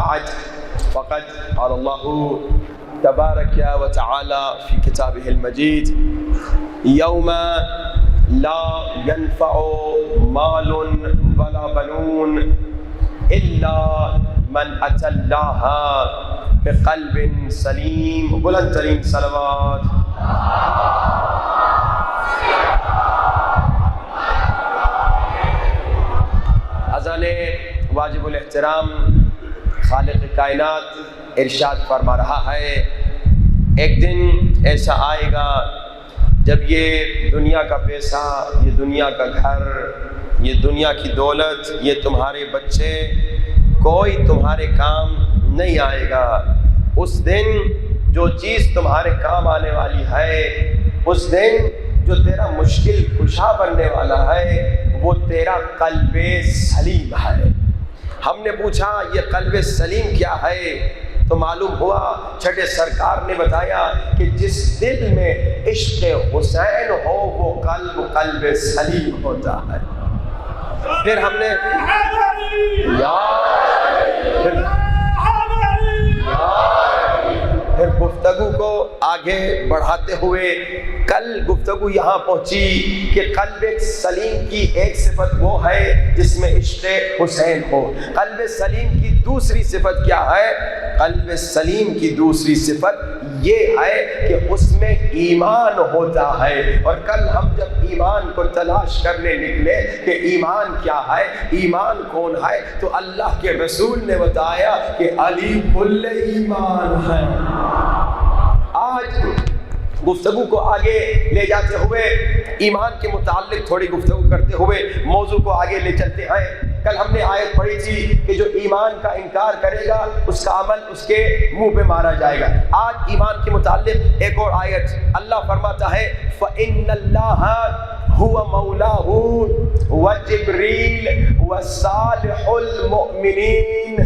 بعد فقد قال الله تبارك وتعالى في كتابه المجيد يوم لا ينفع مال ولا بنون إلا من أتى الله بقلب سليم. بلند ترین صلوات. اذان واجب الاحترام خالق کائنات ارشاد فرما رہا ہے ایک دن ایسا آئے گا جب یہ دنیا کا پیسہ، یہ دنیا کا گھر، یہ دنیا کی دولت، یہ تمہارے بچے کوئی تمہارے کام نہیں آئے گا. اس دن جو چیز تمہارے کام آنے والی ہے، اس دن جو تیرا مشکل کشا بننے والا ہے، وہ تیرا قلب سلیم ہے. ہم نے پوچھا یہ قلب سلیم کیا ہے تو معلوم ہوا چھٹے سرکار نے بتایا کہ جس دل میں عشق حسین ہو وہ قلب سلیم ہوتا ہے. پھر ہم نے پھر گفتگو کو آگے بڑھاتے ہوئے کل گفتگو یہاں پہنچی کہ قلب سلیم کی ایک صفت وہ ہے جس میں عشق حسین ہو. قلب سلیم کی دوسری صفت کیا ہے؟ قلب سلیم کی دوسری صفت یہ ہے کہ اس میں ایمان ہوتا ہے. اور کل ہم جب ایمان کو تلاش کرنے نکلے کہ ایمان کیا ہے، ایمان کون ہے، تو اللہ کے رسول نے بتایا کہ علی کل ایمان ہے. آج گفتگو کو آگے لے جاتے ہوئے ایمان کے متعلق تھوڑی گفتگو کرتے ہوئے موضوع کو آگے لے چلتے ہیں. کل ہم نے آیت پڑھی تھی کہ جو ایمان کا انکار کرے گا اس کا عمل اس کے منہ پہ مارا جائے گا. آج ایمان کے متعلق ایک اور آیت اللہ فرماتا ہے فَإِنَّ اللَّهَ هُوَ مَوْلَاهُ وَجِبْرِيلُ وَصَالِحُ الْمُؤْمِنِينَ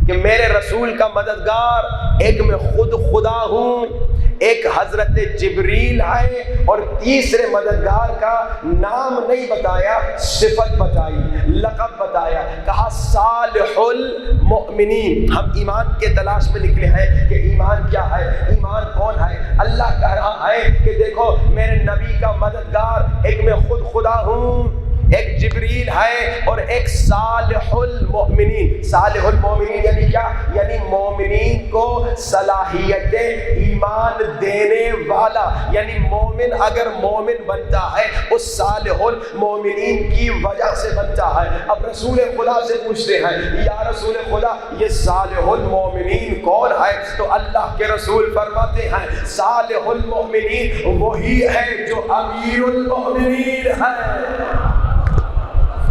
کہ میرے رسول کا مددگار ایک میں خود خدا ہوں، ایک حضرت جبریل ہے، اور تیسرے مددگار کا نام نہیں بتایا، صفت بتائی، لقب بتایا، کہا صالح المؤمنین. ہم ایمان کے تلاش میں نکلے ہیں کہ ایمان کیا ہے، ایمان کون ہے. اللہ کہہ رہا ہے کہ دیکھو میرے نبی کا مددگار ایک میں خود خدا ہوں، ایک جبریل ہے، اور ایک صالح المؤمنین. صالح المؤمنین یعنی کیا؟ یعنی مومنین کو صلاحیت ایمان دینے والا. یعنی مومن اگر مومن بنتا ہے اس صالح المؤمنین کی وجہ سے بنتا ہے. اب رسول خدا سے پوچھتے ہیں یا رسول خدا یہ صالح المؤمنین کون ہے؟ تو اللہ کے رسول فرماتے ہیں صالح المؤمنین وہی ہے جو امیر المؤمنین ہے.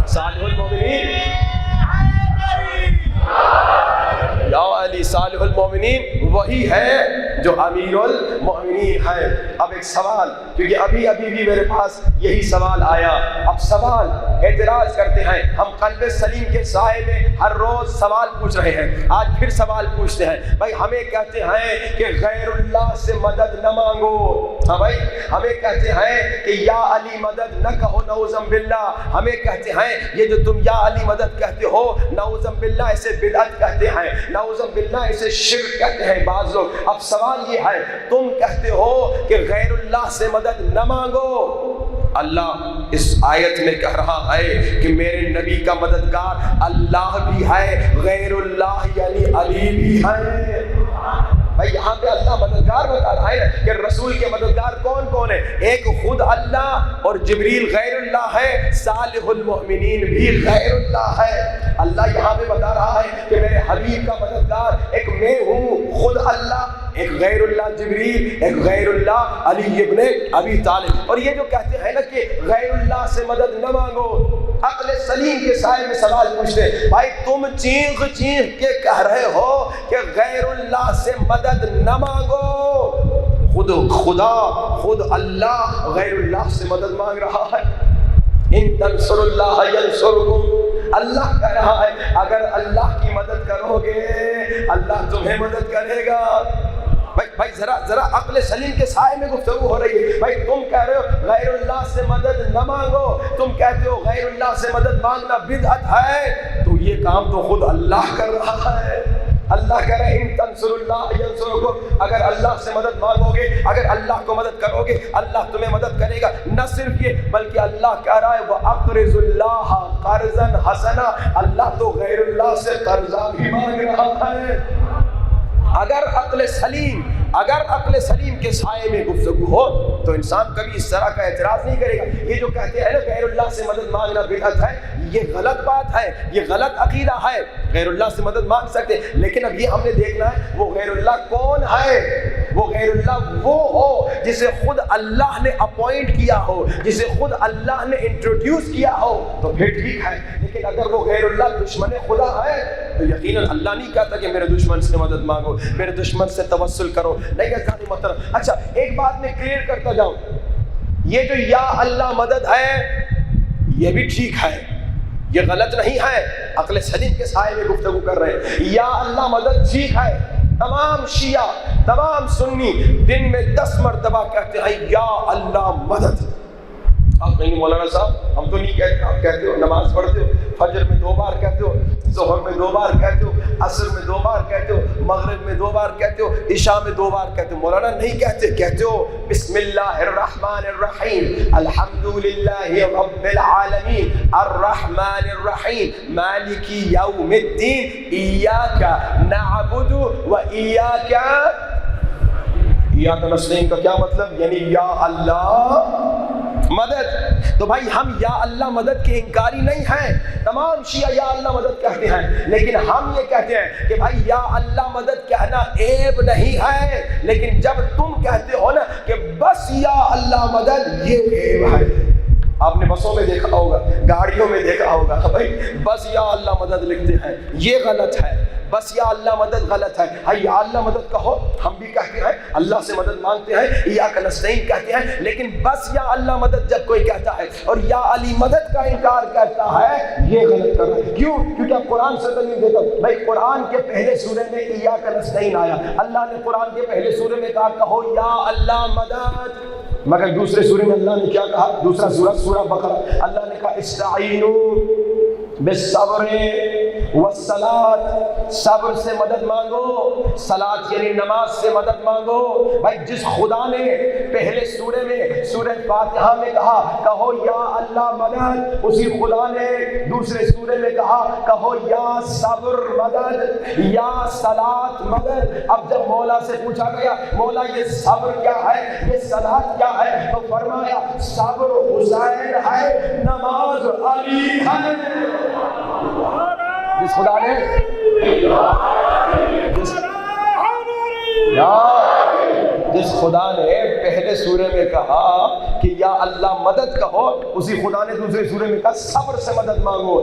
صالح المؤمنین یا علی، صالح المؤمنین وہی ہے جو امیر المؤمنین ہے. اب ایک سوال، کیونکہ ابھی بھی میرے پاس یہی سوال آیا. اب سوال اعتراض کرتے ہیں ہم قلب سلیم کے سائے میں ہر روز سوال پوچھ رہے ہیں، آج پھر سوال پوچھتے ہیں. بھائی ہمیں کہتے ہیں کہ غیر اللہ سے مدد نہ مانگو. ہاں بھائی ہمیں کہتے ہیں کہ یا علی مدد نہ کہو نعوذ باللہ. ہمیں کہتے ہیں یہ جو تم یا علی مدد کہتے ہو نعوذ باللہ اسے بدعت کہتے ہیں، نعوذ باللہ اسے شرک کہتے ہیں بعض لوگ. اب سوال یہ ہے تم کہتے ہو کہ غیر اللہ سے مدد نہ مانگو. اللہ اس آیت میں کہہ رہا ہے کہ میرے نبی کا مددگار اللہ بھی ہے، غیر اللہ یعنی علی بھی ہے. بھائی یہاں پہ اللہ مددگار بتا رہا ہے کہ رسول کے مددگار کون کون ہے. ایک خود اللہ اور جبریل غیر اللہ ہے، صالح المؤمنین بھی غیر اللہ ہے. اللہ یہاں پہ بتا رہا ہے کہ میرے حبیب کا مددگار ایک میں ہوں خود اللہ، ایک غیر اللہ جبریل، ایک غیر اللہ علی ابن ابی طالب. اور یہ جو کہتے ہیں نا کہ غیر اللہ سے مدد نہ مانگو، عقل سلیم کے سائے میں سوال پوچھتے ہیں بھائی تم چیخ چیخ کے کہہ رہے ہو کہ غیر اللہ سے مدد نہ مانگو، خود خدا خود اللہ غیر اللہ سے مدد مانگ رہا ہے. ان تنصروا اللہ ینصرکم، اللہ کہہ رہا ہے اگر اللہ کی مدد کرو گے اللہ تمہیں مدد کرے گا. بھائی ذرا عقل سلیم کے سائے میں گفتگو ہو رہی ہے. بھائی تم کہہ رہے ہو غیر اللہ سے مدد نہ مانگو، تم کہتے ہو غیر اللہ سے مدد مانگنا بدعت ہے، تو یہ کام تو خود اللہ کر رہا ہے. اللہ کہہ رہے ان تنصر اللہ ینصرکم، اگر اللہ سے مدد مانگو گے، اگر اللہ کو مدد کرو گے، اللہ تمہیں مدد کرے گا۔ نہ صرف یہ بلکہ اللہ کہہ رہا ہے وَأَقْرِضُ اللَّهَ قَرْضًا حَسَنًا، اللہ تو غیر اللہ سے قرضہ بھی مانگ رہا ہے۔ اگر عقل سلیم کے سائے میں گفتگو ہو تو انسان کبھی اس طرح کا اعتراض نہیں کرے گا۔ یہ جو کہتے ہیں نا غیر اللہ سے مدد مانگنا بدعت ہے، یہ غلط بات ہے، یہ غلط عقیدہ ہے۔ غیر اللہ سے مدد مانگ سکتے، لیکن اب یہ ہم نے دیکھنا ہے وہ غیر اللہ کون ہے۔ وہ غیر اللہ وہ ہو جسے خود اللہ نے اپوائنٹ کیا ہو، جسے خود اللہ نے انٹروڈیوس کیا ہو تو پھر ٹھیک ہے، لیکن اگر وہ غیر اللہ دشمن خدا ہے تو یقیناً اللہ نہیں کہتا کہ میرے دشمن سے مدد مانگو، میرے دشمن سے توسل کرو، نہیں کہتا محترم۔ اچھا ایک بات میں کلیئر کرتا جاؤں، یہ جو یا اللہ مدد ہے یہ بھی ٹھیک ہے، یہ غلط نہیں ہے، عقل سلیم کے سائے میں گفتگو کر رہے ہیں۔ یا اللہ مدد ٹھیک ہے، تمام شیعہ تمام سنی دن میں 10 مرتبہ کہتے ہیں یا اللہ مدد۔ آپ نہیں مولانا صاحب ہم تو نہیں کہتے، آپ کہتے ہو، نماز پڑھتے ہو، فجر میں 2 بار کہتے ہو، ظہر میں 2 بار کہتے ہو، عصر میں 2 بار کہتے ہو، مغرب میں 2 بار کہتے ہو، عشاء میں 2 بار کہتے ہو۔ مولانا نہیں کہتے، کہتے ہو بسم اللہ الرحمن الرحیم الحمدللہ رب العالمین الرحمن الرحیم مالک یوم الدین ایاک نعبد و ایاک نستعین۔ کا کیا مطلب؟ یعنی یا اللہ مدد۔ تو بھائی ہم یا اللہ مدد کے انکاری نہیں ہیں، تمام شیعہ یا اللہ مدد کہتے ہیں، لیکن ہم یہ کہتے ہیں کہ بھائی یا اللہ مدد کہنا عیب نہیں ہے، لیکن جب تم کہتے ہو نا کہ بس یا اللہ مدد، یہ عیب ہے۔ آپ نے بسوں میں دیکھا ہوگا، گاڑیوں میں دیکھا ہوگا، بھائی بس یا اللہ مدد لکھتے ہیں، یہ غلط ہے۔ بس یا اللہ مدد غلط ہے۔ یا اللہ مدد کہو، ہم بھی کہتے ہیں اللہ سے مدد مانگتے ہیں، ایاک نستعین کہتے ہیں، لیکن بس یا اللہ مدد جب کوئی کہتا ہے اور یا علی مدد کا انکار کرتا ہے یہ غلط کر رہا ہے۔ کیوں؟ کیونکہ اب قرآن سے دلیل دیتا ہوں۔ بھائی قرآن کے پہلے سورے میں ایاک نستعین آیا، اللہ نے قرآن کے پہلے سورے میں کہا کہو یا اللہ مدد، مگر دوسرے سورے میں اللہ نے کیا کہا؟ دوسرا سورہ بقرہ، اللہ نے کہا استعینوا بالصبر والصلاۃ، صبر سے مدد مانگو، صلاۃ یعنی نماز سے مدد مانگو۔ بھائی جس خدا نے پہلے سورے میں سورہ فاتحہ میں کہا کہو یا اللہ مدد، اسی خدا نے دوسرے سورے میں کہا کہو یا صبر مدد، یا صلاۃ مدد۔ اب جب مولا سے پوچھا گیا مولا یہ صبر کیا ہے، یہ صلاۃ کیا ہے، تو فرمایا صبر حسین ہے، نماز علی ہے۔ جس خدا نے جس خدا نے پہلے سورے میں کہا کہ یا اللہ مدد کہو، اسی خدا نے دوسرے سورے میں کہا صبر سے مدد مانگو،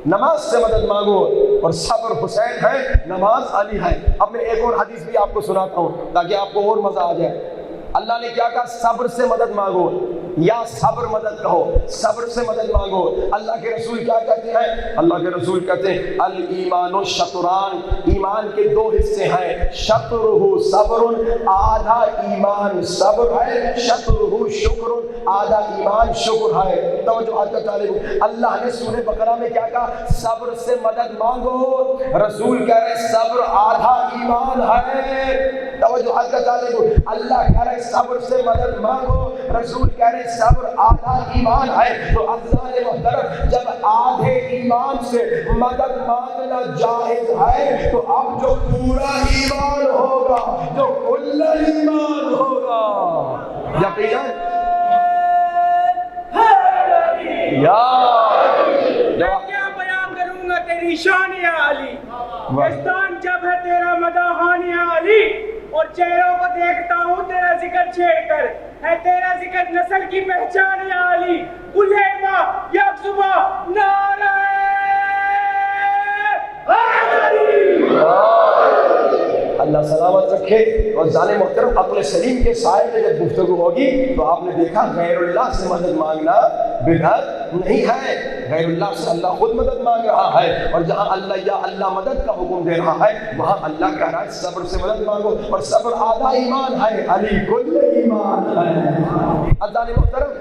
نماز سے مدد مانگو، اور صبر حسین ہے، نماز علی ہے۔ اب میں ایک اور حدیث بھی آپ کو سناتا ہوں تاکہ آپ کو اور مزہ آ جائے۔ اللہ نے کیا کہا؟ صبر سے مدد مانگو، یا صبر مدد کہو، صبر سے مدد مانگو۔ اللہ کے رسول کیا کہتے ہیں؟ اللہ کے رسول کہتے ہیں الایمان شطران، ایمان کے 2 حصے ہیں، شطرہ صبر، آدھا ایمان صبر ہے، شطرہ شکر، آدھا ایمان شکر ہے۔ توجہ آج کا طالب، اللہ نے سورہ بقرہ میں کیا کہا؟ صبر سے مدد مانگو، رسول کہہ رہے صبر آدھا ایمان ہے۔ توجہ آج کا طالب، اللہ کہہ رہے صبر سے مدد مانگو، رسول کہہ رہے صبر آدھا ایمان ہے۔ تو افضال محترم جب آدھے ایمان سے مدد مانگنا جائز ہے تو اب جو پورا ایمان ہوگا، جو کل ایمان ہوگا، یقیناً میں کیا بیان کروں گا تیری شان یا علی، دستان جب ہے تیرا مداحان یا علی، اور چہروں کو دیکھتا ہوں تیرا ذکر چھیڑ کر، ہے تیرا ذکر نسل کی پہچان یا علی، کلیما یک صبح نعرہ اللہ سلامت رکھے۔ اور ظالم محترم عقل سلیم کے سائے میں جب گفتگو ہوگی تو آپ نے دیکھا غیر اللہ سے مدد مانگنا بدعت نہیں ہے، غیر اللہ سے اللہ خود مدد مانگ رہا ہے، اور جہاں اللہ یا اللہ مدد کا حکم دے رہا ہے وہاں اللہ کہہ رہا ہے صبر سے مدد مانگو، اور صبر آدھا ایمان ہے، علی کل ایمان ہے۔ ظالم محترم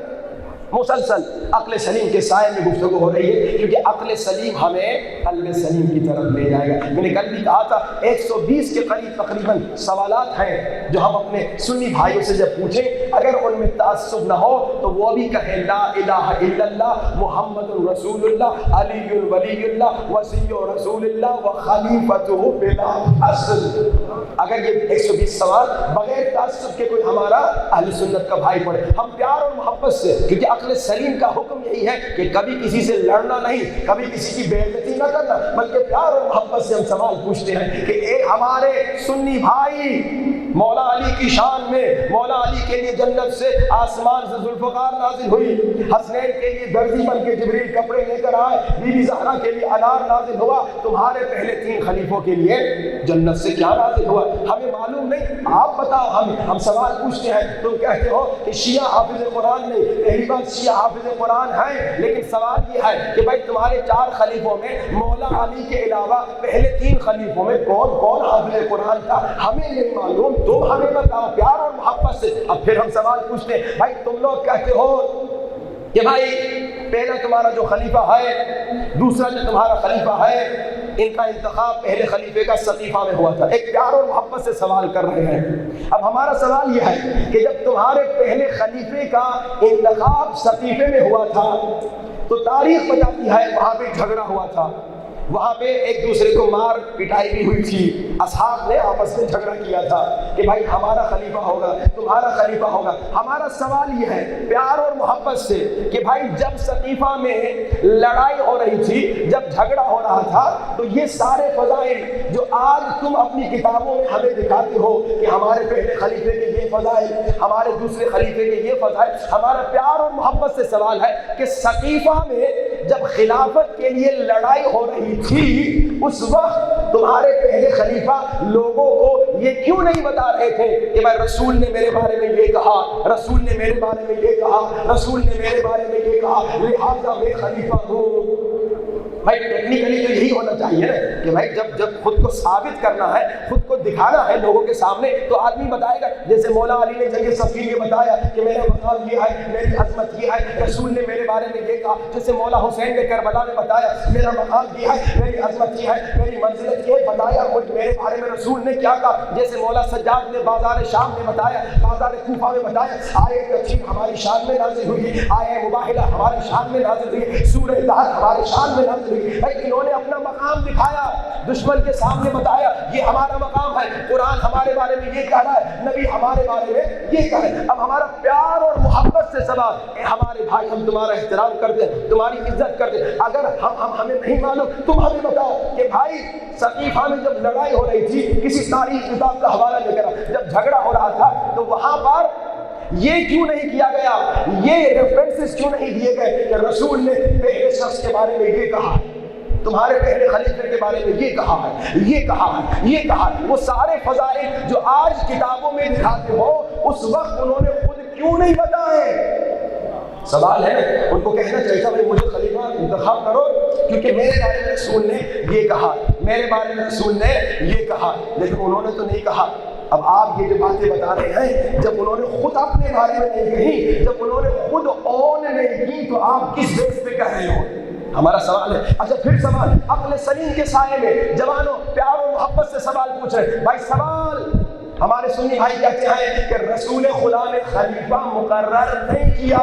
مسلسل عقل سلیم کے سائے میں گفتگو ہو رہی ہے، کیونکہ عقل سلیم ہمیں قلب سلیم کی طرف لے جائے گا۔ میں نے کل بھی کہا تھا 120 کے قریب تقریباً سوالات ہیں جو ہم اپنے سنی بھائیوں سے جب پوچھیں، اگر ان میں تعصب نہ ہو تو وہ بھی کہیں لا الہ الا اللہ محمد رسول اللہ علی ولی اللہ وصی رسول اللہ وخلیفتہ بلا فصل۔ اگر یہ 120 سوال بغیر تعصب کے کوئی ہمارا اہل سنت کا بھائی پڑھے، ہم پیار اور محبت سے، کیونکہ عقل سلیم کا حکم یہی ہے کہ کبھی کسی سے لڑنا نہیں، کبھی کسی کی بے عزتی نہ کرنا، بلکہ پیار اور محبت سے ہم سوال پوچھتے ہیں کہ اے ہمارے سنی بھائی، مولا علی کی شان میں مولا علی کے لیے جنت سے آسمان سے ذوالفقار نازل ہوئی، حسنین کے لیے درزی بن کے جبریل کپڑے لے کر آئے، بی بی زہرا کے لیے انار نازل ہوا، تمہارے پہلے 3 خلیفوں کے لیے جنت سے کیا نازل ہوا؟ ہمیں معلوم نہیں، آپ بتاؤ ہم سوال پوچھتے ہیں، تم کہتے ہو کہ شیعہ حافظ قرآن نہیں، پہلی بات شیعہ حافظ قرآن ہیں، لیکن سوال یہ ہے کہ بھائی تمہارے 4 خلیفوں میں مولا علی کے علاوہ پہلے 3 خلیفوں میں کون کون حافظ قرآن تھا؟ ہمیں نہیں معلوم، تم ہمیں بتاؤ پیار اور محبت سے۔ اب پھر ہم سوال پوچھتے ہیں، بھائی تم لوگ کہتے ہو کہ بھائی پہلا تمہارا جو خلیفہ ہے، دوسرا جو تمہارا خلیفہ ہے، ان کا انتخاب پہلے خلیفے کا سقیفہ میں ہوا تھا۔ ایک پیار اور محبت سے سوال کر رہے ہیں۔ اب ہمارا سوال یہ ہے کہ جب تمہارے پہلے خلیفے کا انتخاب سقیفے میں ہوا تھا تو تاریخ بتاتی ہے وہاں پہ جھگڑا ہوا تھا، وہاں پہ ایک دوسرے کو مار پٹائی بھی ہوئی تھی، اصحاب نے آپس میں جھگڑا کیا تھا کہ بھائی ہمارا خلیفہ ہوگا، تمہارا خلیفہ ہوگا۔ ہمارا سوال یہ ہے پیار اور محبت سے کہ بھائی جب سقیفہ میں لڑائی ہو رہی تھی، جب جھگڑا ہو رہا تھا، تو یہ سارے فضائل جو آج تم اپنی کتابوں میں ہمیں دکھاتے ہو کہ ہمارے پہلے خلیفے کے یہ فضائل، ہمارے دوسرے خلیفے کے یہ فضائل، ہمارا پیار اور محبت سے سوال ہے کہ سقیفہ میں جب خلافت کے لیے لڑائی ہو رہی تھی، اس وقت تمہارے پہلے خلیفہ لوگوں کو یہ کیوں نہیں بتا رہے تھے کہ بھائی رسول نے میرے بارے میں یہ کہا، رسول نے میرے بارے میں یہ کہا، رسول نے میرے بارے میں یہ کہا، لہٰذا میں خلیفہ ہوں۔ بھائی ٹیکنیکلی تو یہی ہونا چاہیے نا کہ بھائی جب خود کو ثابت کرنا ہے، خود کو دکھانا ہے لوگوں کے سامنے، تو آدمی بتائے گا، جیسے مولا علی نے جنگ صفین یہ بتایا کہ میرا مقام یہ ہے، میری عظمت یہ ہے، رسول نے میرے بارے میں یہ کہا، جیسے مولا حسین نے کربلا میں بتایا میرا مقام یہ ہے، میری عظمت یہ ہے، میری منزلت یہ ہے، بتایا میرے بارے میں رسول نے کیا کہا، جیسے مولا سجاد نے بازار شام میں بتایا، بازار کوفہ میں بتایا، آیے تفسیر ہماری شان میں نازل ہوئی، آیے مباہلہ ہماری شان میں نازل ہوئی، سورہ دہر ہمارے شان میں نازل ہوئی۔ انہوں نے اپنا مقام دکھایا، دشمن کے سامنے بتایا یہ ہمارا مقام ہے، قرآن ہمارے بارے میں یہ کہہ رہا ہے، نبی ہمارے بارے میں یہ کہہ رہا ہے۔ اب ہمارا پیار اور محبت سے سوال، اے ہمارے بھائی ہم تمہارا احترام کرتے ہیں، تمہاری عزت کرتے ہیں، اگر ہمیں نہیں معلوم تم ہمیں بتاؤ کہ بھائی سقیفہ میں جب لڑائی ہو رہی تھی، کسی تاریخ کتاب کا حوالہ لے کر جب جھگڑا ہو رہا تھا تو وہاں پر یہ کیوں نہیں کیا گیا، یہ ریفرنسز کیوں نہیں دیے گئے کہ رسول نے پہلے شخص کے بارے میں یہ کہا، تمہارے پہلے خلیفے کے بارے میں یہ کہا ہے، یہ کہا ہے، یہ کہا ہے۔ وہ سارے فضائل جو آج کتابوں میں دکھاتے ہو، اس وقت انہوں نے خود کیوں نہیں بتائے؟ سوال ہے ان کو کہنا چاہیے تھا مجھے خلیفہ انتخاب کرو کیونکہ میرے بارے میں رسول نے یہ کہا، میرے بارے میں رسول نے یہ کہا، لیکن انہوں نے تو نہیں کہا۔ اب آپ یہ جو باتیں بتا رہے ہیں، جب انہوں نے خود اپنے بارے میں نہیں کہی، جب انہوں نے خود اون نہیں کی، تو آپ کس بیس پہ کہہ رہے ہو؟ ہمارا سوال ہے۔ اچھا پھر سوال عقل سلیم کے سائے میں جوانوں پیار و محبت سے سوال پوچھ رہے ہیں۔ بھائی سوال ہمارے سنی بھائی کہتے ہیں کہ رسول خدا نے خلیفہ مقرر نہیں کیا،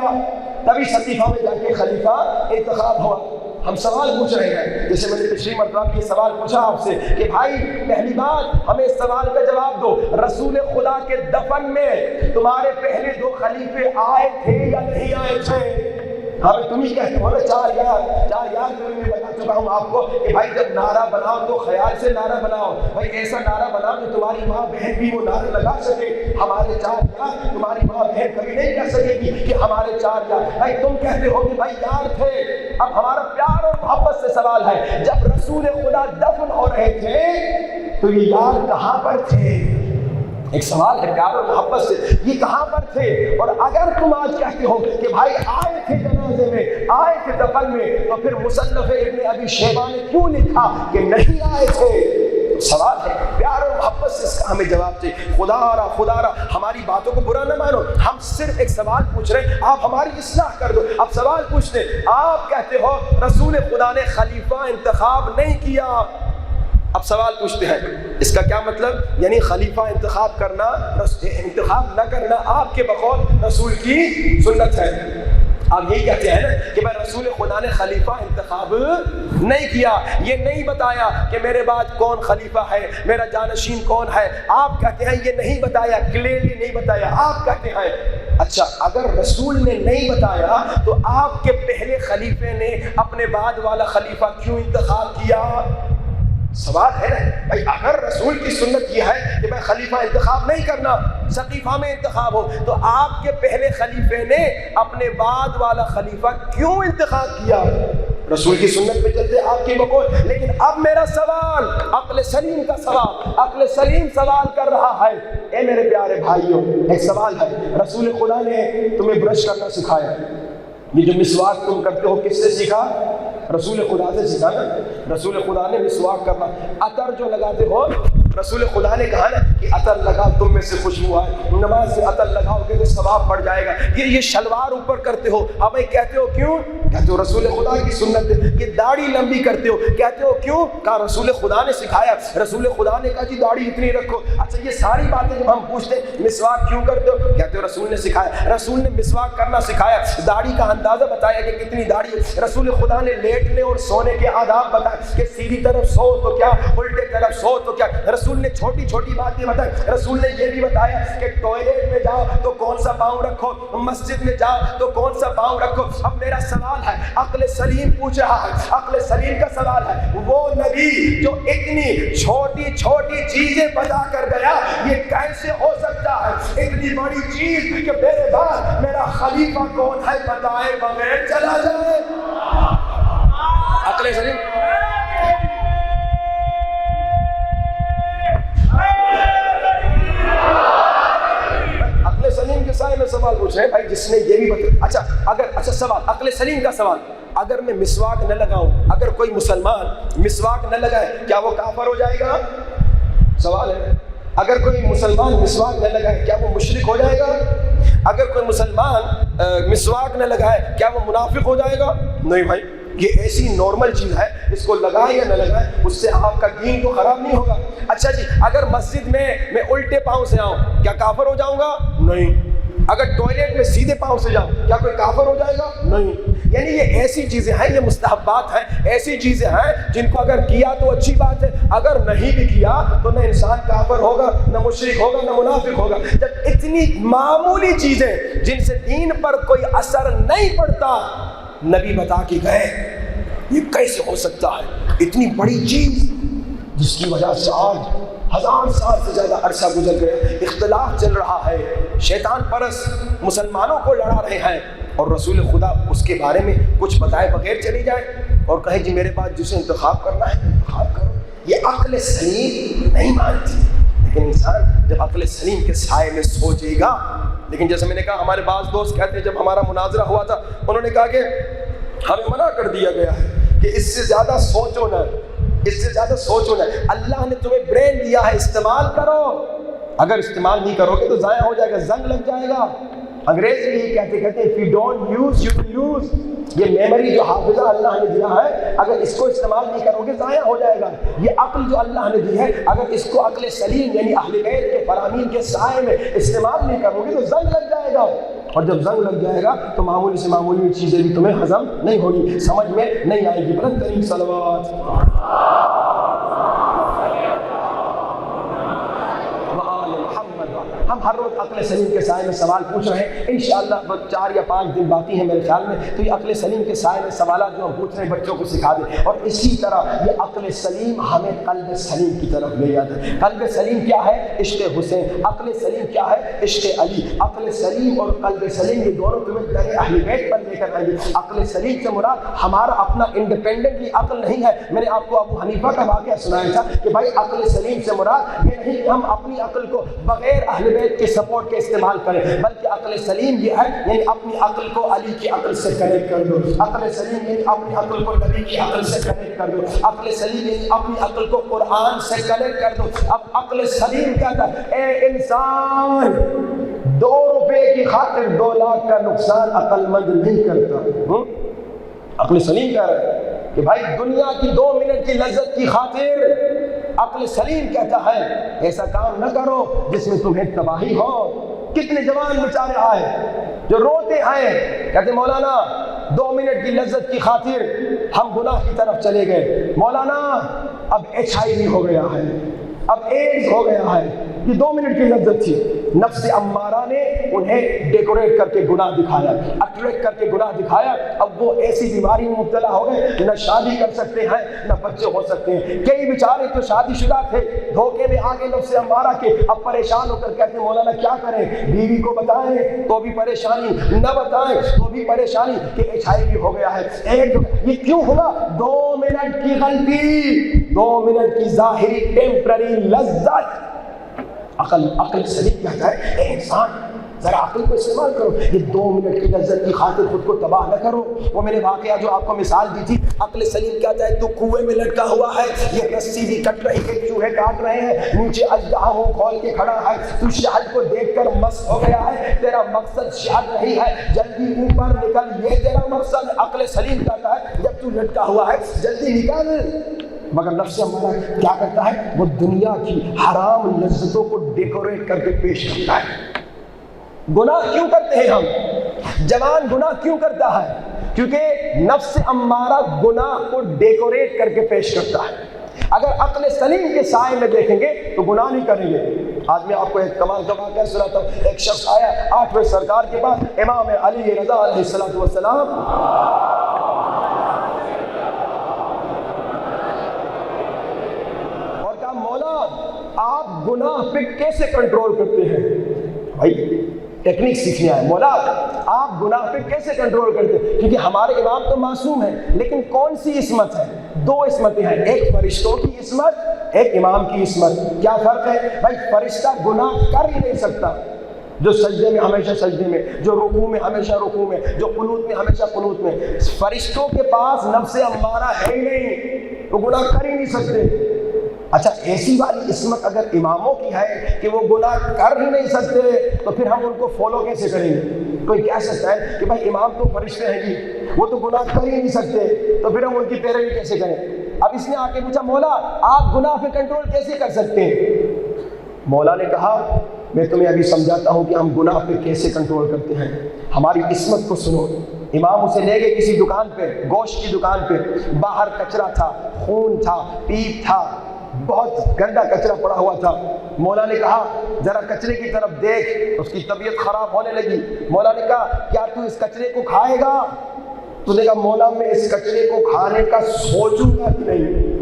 تبھی سقیفہ میں جا کے خلیفہ انتخاب ہوا۔ ہم سوال پوچھ رہے ہیں، جیسے میں نے پچھلی مرتبہ یہ سوال پوچھا آپ سے کہ بھائی پہلی بات ہمیں اس سوال کا جواب دو، رسول خدا کے دفن میں تمہارے پہلے 2 خلیفے آئے تھے یا نہیں آئے تھے؟ ہمیں تم ہی کہتے ہو نا 4 یار میں بتا چکا ہوں آپ کو کہ بھائی جب نعرہ بناؤ تو خیال سے نعرہ بناؤ، بھائی ایسا نعرہ بناؤ کہ تمہاری ماں بہن بھی وہ نعرے لگا سکے، ہمارے 4 یار، تمہاری ماں بہن کبھی نہیں کہہ سکے گی کہ ہمارے 4 یار۔ بھائی تم کہتے ہو کہ بھائی یار تھے۔ اب ہمارا پیار اور محبت سے سوال ہے، جب رسول خدا دفن ہو رہے تھے تو یہ یار کہاں پر تھے؟ ایک سوال ہے پیار اور محبت سے، یہ کہاں پر تھے؟ اور اگر تم آج کہتے ہو کہ بھائی آئے تھے جنازے میں، آئے تھے دفن میں، تو پھر مصنف ابن ابی شیبہ نے کیوں لکھا کہ نہیں آئے تھے؟ سوال ہے پیار اور محبت سے اس کا ہمیں جواب چاہیے. خدا را ہماری باتوں کو برا نہ مانو, ہم صرف ایک سوال پوچھ رہے ہیں, آپ ہماری اصلاح کر دو. اب سوال پوچھتے ہیں, آپ کہتے ہو رسول خدا نے خلیفہ انتخاب نہیں کیا. اب سوال پوچھتے ہیں اس کا کیا مطلب؟ یعنی خلیفہ انتخاب کرنا, انتخاب نہ کرنا آپ کے بقول رسول کی سنت ہے. آپ یہی کہتے ہیں نا کہ میں رسول خدا نے خلیفہ انتخاب نہیں کیا, یہ نہیں بتایا کہ میرے بعد کون خلیفہ ہے, میرا جانشین کون ہے. آپ کہتے ہیں یہ نہیں بتایا, کلیئرلی نہیں بتایا. آپ کہتے ہیں اچھا اگر رسول نے نہیں بتایا تو آپ کے پہلے خلیفے نے اپنے بعد والا خلیفہ کیوں انتخاب کیا؟ سوال ہے نا بھائی, اگر رسول کی سنت یہ ہے کہ میں خلیفہ انتخاب نہیں کرنا, سقیفہ میں انتخاب ہو, تو آپ کے پہلے خلیفے نے اپنے بعد والا خلیفہ کیوں انتخاب کیا؟ رسول کی سنت پہ چلتے آپ کی بقول. لیکن اب میرا سوال عقل سلیم کا سوال, عقل سلیم سوال کر رہا ہے. اے میرے پیارے بھائیوں, ایک سوال ہے, رسول خدا نے تمہیں برش کرنا سکھایا, یہ جو مسواک تم کرتے ہو کس سے سیکھا؟ رسول خدا سے سیکھا نا. رسول خدا نے مسواک کرنا, عطر جو لگاتے ہو رسول خدا نے کہا نا کہ عطر لگاؤ, تم میں سے خوشبو آئے, نماز میں عطر لگاؤ گے تو ثواب بڑھ جائے گا. یہ شلوار اوپر کرتے ہو, اب کہتے ہو کیوں؟ کہتے ہو رسول خدا کی سنت ہے. یہ داڑھی لمبی کرتے ہو, کہتے ہو کیوں؟ کہا رسول خدا نے سکھایا, رسول خدا نے کہا جی داڑھی اتنی رکھو. اچھا یہ ساری باتیں جب ہم پوچھتے ہیں مسواک کیوں کرتے ہو, کہتے ہو رسول نے سکھایا. رسول نے مسواک کرنا سکھایا, داڑھی کا اندازہ بتایا کہ کتنی داڑھی ہے. رسول خدا نے لیٹنے اور سونے کے آداب بتائے کہ سیدھی طرف سو تو کیا, الٹے طرف سو تو کیا. رسول نے چھوٹی چھوٹی باتیں بتائی. رسول نے یہ بھی بتایا کہ ٹوائلٹ میں جاؤ تو کون سا پاؤں رکھو, مسجد میں جاؤ تو کون سا پاؤں رکھو. اب میرا سوال ہے, عقل سلیم پوچھ رہا ہے, عقل سلیم کا سوال ہے, وہ نبی جو اتنی چھوٹی چھوٹی چیزیں بتا کر گیا, یہ کیسے ہو سکتا ہے اتنی بڑی چیز کہ میرے بعد میرا خلیفہ کون ہے بتائے بغیر چلا جائے؟ عقل سلیم. عقل سلیم کے سائے میں سوال پوچھ رہے ہیں بھائی, جس نے یہ بھی بتایا. اچھا سوال, عقل سلیم کا سوال, اگر میں مسواک نہ لگاؤں, اگر کوئی مسلمان مسواک نہ لگائے کیا وہ کافر ہو جائے گا؟ سوال ہے. اگر کوئی مسلمان مسواک نہ لگائے کیا وہ مشرک ہو جائے گا؟ اگر کوئی مسلمان مسواک نہ لگائے کیا وہ منافق ہو جائے گا؟ نہیں بھائی, یہ ایسی نارمل چیز ہے, اس کو لگائے یا نہ لگائے اس سے آپ کا دین تو خراب نہیں ہوگا. اچھا جی, اگر مسجد میں الٹے پاؤں سے آؤں کیا کافر ہو جاؤں گا؟ نہیں. اگر ٹوائلٹ میں سیدھے پاؤں سے جاؤں کیا کوئی کافر ہو جائے گا؟ نہیں. یعنی یہ ایسی چیزیں ہیں, یہ مستحبات ہیں, ایسی چیزیں ہیں جن کو اگر کیا تو اچھی بات ہے, اگر نہیں بھی کیا تو نہ انسان کافر ہوگا, نہ مشرک ہوگا, نہ منافق ہوگا. جب اتنی معمولی چیزیں جن سے دین پر کوئی اثر نہیں پڑتا نبی بتا کے گئے, یہ کیسے ہو سکتا ہے اتنی بڑی چیز جس کی وجہ سے آج 1000 سال سے زیادہ عرصہ گزر گیا, اختلاف چل رہا ہے, شیطان پرست مسلمانوں کو لڑا رہے ہیں, اور رسول خدا اس کے بارے میں کچھ بتائے بغیر چلی جائے اور کہے جی میرے پاس جسے انتخاب کرنا ہے انتخاب کرو. یہ عقل سلیم نہیں مانتی. لیکن انسان جب عقل سلیم کے سائے میں سوچے گا, لیکن جیسے میں نے کہا ہمارے بعض دوست کہتے ہیں جب ہمارا مناظرہ ہوا تھا انہوں نے کہا کہ ہمیں منع کر دیا گیا ہے کہ اس سے زیادہ سوچو نہ, اس سے زیادہ سوچو نہ. اللہ نے تمہیں برین دیا ہے, استعمال کرو. اگر استعمال نہیں کرو گے تو ضائع ہو جائے گا, زنگ لگ جائے گا. انگریز بھی یہی کہتے ہیں if you don't use you will lose. یہ میموری جو حافظہ اللہ نے دیا ہے اگر اس کو استعمال نہیں کرو گے ضائع ہو جائے گا. یہ عقل جو اللہ نے دی ہے اگر اس کو عقل سلیم یعنی اہل بیت کے فرامین کے سائے میں استعمال نہیں کرو گے تو زنگ لگ جائے گا, اور جب زنگ لگ جائے گا تو معمولی سے معمولی چیزیں بھی تمہیں ہضم نہیں ہوگی, سمجھ میں نہیں آئے گی. بلند ترین صلوات ہم ہر روز عقل سلیم کے سائے میں سوال پوچھ رہے ہیں. انشاءاللہ 4 یا 5 دن باقی ہیں میرے خیال میں, تو یہ عقل سلیم کے سائے میں سوالات جو ہم پوچھ رہے ہیں بچوں کو سکھا دیں. اور اسی طرح یہ عقل سلیم ہمیں قلب سلیم کی طرف لے جاتا ہے. قلب سلیم کیا ہے؟ عشق حسین. عقل سلیم کیا ہے؟ عشق علی. عقل سلیم اور قلب سلیم یہ دونوں تمہیں در اہل بیت پر لے کر آئیں گے. عقل سلیم سے مراد ہمارا اپنا انڈیپینڈنٹلی عقل نہیں ہے. میں نے آپ کو ابو حنیفہ کا واقعہ سنایا تھا کہ بھائی عقل سلیم سے مراد یہ نہیں کہ ہم اپنی عقل کو بغیر اہل بیت کے سپورٹ کے استعمال کریں، بلکہ عقل سلیم یہ ہے یعنی اپنی عقل کو علی کی عقل سے کنیکٹ کر دو، عقل سلیم یعنی اپنی عقل کو نبی کی عقل سے کنیکٹ کر دو، عقل سلیم یعنی اپنی عقل کو قرآن سے کنیکٹ کر دو۔ اب عقل سلیم کہتا ہے اے انسان 2 روپے کی خاطر 2 لاکھ کا نقصان عقل مند نہیں کرتا۔ عقل سلیم کہہ رہا ہے کہ بھائی دنیا کی 2 منٹ کی لذت کی خاطر عقل سلیم کہتا ہے ایسا کام نہ کرو جس میں تمہیں تباہی ہو۔ کتنے جوان بیچارے آئے جو روتے ہیں، کہتے مولانا 2 منٹ کی لذت کی خاطر ہم گناہ کی طرف چلے گئے، مولانا اب HIV ہو گیا ہے، اب ایڈز ہو گیا ہے، یہ 2 منٹ کی لذت تھی۔ نفس امارہ نے انہیں ڈیکوریٹ کر کے گناہ دکھایا، اٹریکٹ کر کے گناہ دکھایا، اب وہ ایسی بیماری میں مبتلا ہو گئے نہ شادی کر سکتے ہیں نہ بچے ہو سکتے ہیں۔ کئی بیچارے تو شادی شدہ تھے، دھوکے میں آگے نفس امارہ کے، اب پریشان ہو کر کہتے مولانا کیا کریں، بیوی کو بتائیں تو بھی پریشانی، نہ بتائیں تو بھی پریشانی کہ HIV ہو گیا ہے۔ یہ کیوں ہوا؟ 2 منٹ کی غلطی، 2 منٹ کی ظاہری ٹیمپرری لذت۔ عقل سلیم کہتا ہے اے انسان ذرا عقل کو استعمال کرو، یہ 2 منٹ کی لذت کی خاطر خود کو تباہ نہ کرو۔ وہ میں نے واقعہ جو آپ کو مثال دی تھی، عقل سلیم کہتا ہے تو کنویں میں لٹکا ہوا ہے، یہ رسی بھی کٹ رہی ہے، چوہے کاٹ رہے ہیں، نیچے اژدہا منہ کھول کے کھڑا ہے، تو شہد کو دیکھ کر مست ہو گیا ہے، تیرا مقصد شہد نہیں ہے، جلدی اوپر نکل، یہ تیرا مقصد۔ عقل سلیم کہتا ہے جب تو لٹکا ہوا ہے جلدی نکل، مگر نفس امارہ کیا کرتا ہے؟ وہ دنیا کی حرام لذتوں کو ڈیکوریٹ کر کے پیش کرتا ہے۔ گناہ کیوں کرتے ہیں ہم؟ جوان گناہ کیوں کرتا ہے؟ کیونکہ نفس امارہ گناہ کو ڈیکوریٹ کر کے پیش کرتا ہے۔ اگر عقل سلیم کے سائے میں دیکھیں گے تو گناہ نہیں کریں گے۔ آج میں آپ کو ایک کمال کا واقعہ سناتا ہوں۔ ایک شخص آیا 8ویں سرکار کے پاس، امام علی رضا علیہ السلام، آپ گناہ پہ کیسے کنٹرول کرتے ہیں؟ بھائی ٹیکنیک سیکھنے آئے، مولا آپ گناہ پہ کیسے کنٹرول کرتے ہیں؟ کیونکہ ہمارے امام تو معصوم ہیں، لیکن کون سی عصمت ہے؟ 2 عصمتیں ہیں، ایک فرشتوں کی عصمت، ایک امام کی عصمت۔ کیا فرق ہے؟ بھائی فرشتہ گناہ کر ہی نہیں سکتا، جو سجدے میں ہمیشہ سجدے میں، جو رکوع میں ہمیشہ رکوع میں، جو قنوت میں ہمیشہ قنوت میں۔ فرشتوں کے پاس نفس امارہ ہے ہی نہیں، وہ گناہ کر ہی نہیں سکتے۔ اچھا ایسی والی عصمت اگر اماموں کی ہے کہ وہ گناہ کر ہی نہیں سکتے تو پھر ہم ان کو فالو کیسے کریں گے؟ کوئی کہہ سکتا ہے کہ بھائی امام تو فرشتے ہیں جی، وہ تو گناہ کر ہی نہیں سکتے، تو پھر ہم ان کی پیروی کیسے کریں؟ اب اس نے آ کے پوچھا مولا آپ گناہ پہ کنٹرول کیسے کر سکتے ہیں؟ مولا نے کہا میں تمہیں ابھی سمجھاتا ہوں کہ ہم گناہ پہ کیسے کنٹرول کرتے ہیں۔ ہماری عصمت کو سنو۔ امام اسے لے گئے کسی دکان پہ، گوشت کی دکان پہ، باہر کچرا تھا، خون تھا، پیپ تھا، بہت گندا کچرا پڑا ہوا تھا۔ مولا نے کہا ذرا کچرے کی طرف دیکھ، اس کی طبیعت خراب ہونے لگی۔ مولا نے کہا کیا تو اس کچرے کو کھائے گا؟ تو نے کہا مولا میں اس کچرے کو کھانے کا سوچوں گا کہ نہیں۔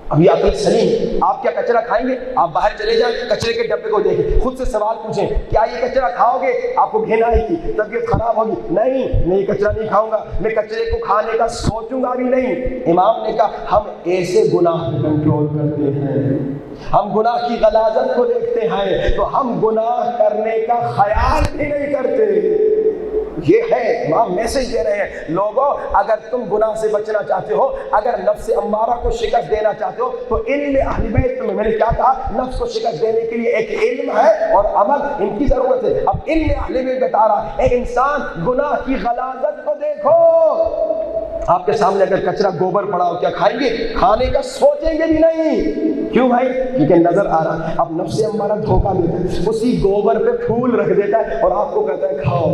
اب یہ عقل سلیم، آپ کیا کچرا کھائیں گے؟ آپ باہر چلے جائیں، کچرے کے ڈبے کو دیکھیں، خود سے سوال پوچھیں کیا یہ کچرا کھاؤ گے؟ آپ کو گھن آئے گی، طبیعت خراب ہوگی، نہیں میں یہ کچرا نہیں کھاؤں گا، میں کچرے کو کھانے کا سوچوں گا بھی نہیں۔ امام نے کہا ہم ایسے گناہ پہ کنٹرول کرتے ہیں، ہم گناہ کی غلاظت کو دیکھتے ہیں تو ہم گناہ کرنے کا خیال بھی نہیں کرتے۔ یہ ہے امام میسج دے رہے ہیں، لوگوں اگر تم گناہ سے بچنا چاہتے ہو، اگر نفس امارہ کو شکست دینا چاہتے ہو تو علم اہل بیت میں نے کیا کہا، نفس کو شکست دینے کے لیے ایک علم ہے اور عمل، ان کی ضرورت ہے۔ اب علم اہل بیت بتا رہا ہے اے انسان گناہ کی غلاظت کو دیکھو۔ آپ کے سامنے اگر کچرا گوبر پڑا ہو کیا کھائیں گے؟ کھانے کا سوچیں گے بھی نہیں۔ کیوں بھائی؟ کیونکہ نظر آ رہا ہے اب نفس امارہ دھوکہ دیتا ہے، اسی گوبر پہ پھول رکھ دیتا ہے اور آپ کو کہتا ہے کھاؤ۔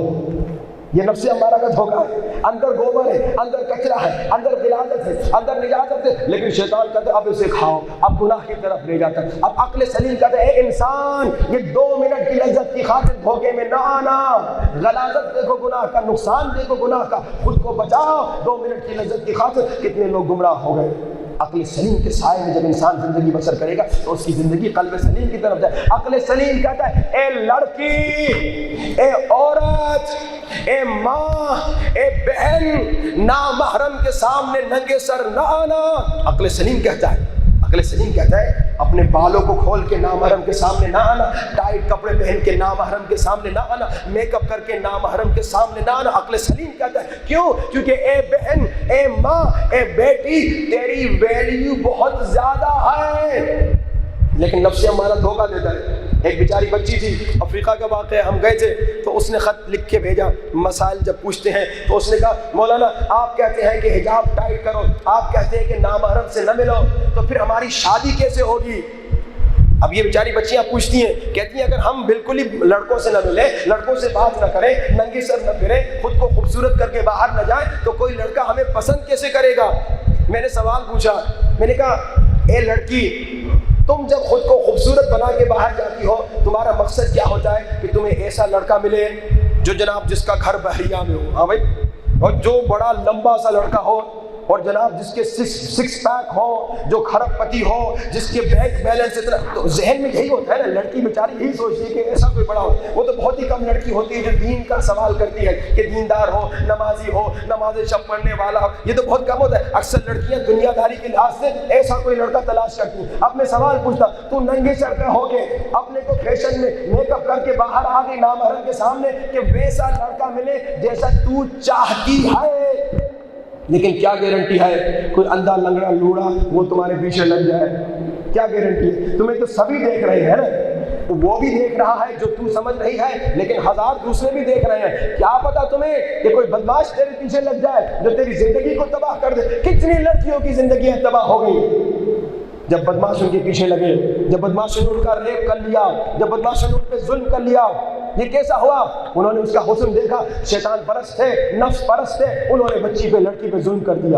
یہ نفس امارہ کا دھوکہ ہے، اندر گوبر ہے، اندر کچرا ہے، اندر غلاظت ہے، اندر نجاست ہے، لیکن شیطان کہتا ہے اب اسے کھاؤ، اب گناہ کی طرف لے جاتا ہے۔ اب عقل سلیم کہتا ہے اے انسان یہ 2 منٹ کی لذت کی خاطر دھوکے میں نہ آنا، غلاظت دیکھو گناہ کا، نقصان دیکھو گناہ کا، خود کو بچاؤ 2 منٹ کی لذت کی خاطر۔ کتنے لوگ گمراہ ہو گئے۔ عقل سلیم کے سائے میں جب انسان زندگی بسر کرے گا تو اس کی زندگی قلب سلیم کی طرف جائے۔ عقل سلیم کہتا ہے اے لڑکی، اے عورت، اے ماں، اے بہن، نامحرم کے سامنے ننگے سر نہ آنا۔ عقل سلیم کہتا ہے، عقل سلیم کہتا ہے اپنے بالوں کو کھول کے نامحرم کے سامنے نہ آنا، ٹائٹ کپڑے پہن کے نامحرم کے سامنے نہ آنا، میک اپ کر کے نامحرم کے سامنے نہ آنا۔ عقل سلیم کہتا ہے کیوں؟ کیونکہ اے بہن، اے ماں، اے بیٹی، تیری ویلیو بہت زیادہ ہے، لیکن نفس ہمارا دھوکہ دیتا ہے۔ ایک بیچاری بچی تھی، افریقہ کا واقعہ، ہم گئے تھے تو اس نے خط لکھ کے بھیجا، مسائل جب پوچھتے ہیں تو اس نے کہا مولانا آپ کہتے ہیں کہ حجاب ٹائٹ کرو، آپ کہتے ہیں کہ نامحرم سے نہ ملو، تو پھر ہماری شادی کیسے ہوگی؟ اب یہ بیچاری بچیاں پوچھتی ہیں، کہتی ہیں اگر ہم بالکل ہی لڑکوں سے نہ ملیں، لڑکوں سے بات نہ کریں، ننگے سر نہ پھریں، خود کو خوبصورت کر کے باہر نہ جائیں، تو کوئی لڑکا ہمیں پسند کیسے کرے گا؟ میں نے سوال پوچھا، میں نے کہا اے لڑکی، تم جب خود کو خوبصورت بنا کے باہر جاتی ہو، تمہارا مقصد کیا ہوتا ہے کہ تمہیں ایسا لڑکا ملے جو جناب جس کا گھر بحریہ میں ہو، ہاں بھائی، اور جو بڑا لمبا سا لڑکا ہو، اور جناب جس کے سکس پیک ہو، جو کھرب پتی ہو، جس کے بینک بیلنس اتنا، تو ذہن میں یہی ہوتا ہے نا، لڑکی بیچاری یہی سوچتی ہے کہ ایسا کوئی بڑا ہو۔ وہ تو بہت ہی کم لڑکی ہوتی ہے جو دین کا سوال کرتی ہے کہ دیندار ہو، نمازی ہو، نماز شب پڑھنے والا ہو، یہ تو بہت کم ہوتا ہے۔ اکثر لڑکیاں دنیا داری کے لحاظ سے ایسا کوئی لڑکا تلاش کرتی ہیں۔ اب میں سوال پوچھتا، تو ننگے سر پہ ہو کے اپنے کو فیشن میں میک اپ کر کے باہر آ گئی نامحرم کے سامنے کہ ویسا لڑکا ملے جیسا تو چاہتی ہے، لیکن کیا گارنٹی ہے کوئی اندھا لنگڑا لوڑا وہ تمہارے پیچھے لگ جائے؟ کیا گارنٹی ہے؟ تمہیں تو سبھی دیکھ رہے ہیں نا، وہ بھی دیکھ رہا ہے جو تو سمجھ رہی ہے، لیکن ہزار دوسرے بھی دیکھ رہے ہیں۔ کیا پتا تمہیں کہ کوئی بدماش تیرے پیچھے لگ جائے جو تیری زندگی کو تباہ کر دے۔ کتنی لڑکیوں کی زندگیاں تباہ ہو گئی جب بدماش ان کے پیچھے لگے، جب بدماشوں نے ان کا ریپ کر لیا، جب بدماشوں نے ان پہ ظلم کر لیا۔ یہ کیسا ہوا؟ انہوں نے اس کا حسن دیکھا، شیطان پرست تھے، نفس پرست تھے، انہوں نے بچی پہ، لڑکی پہ ظلم کر دیا۔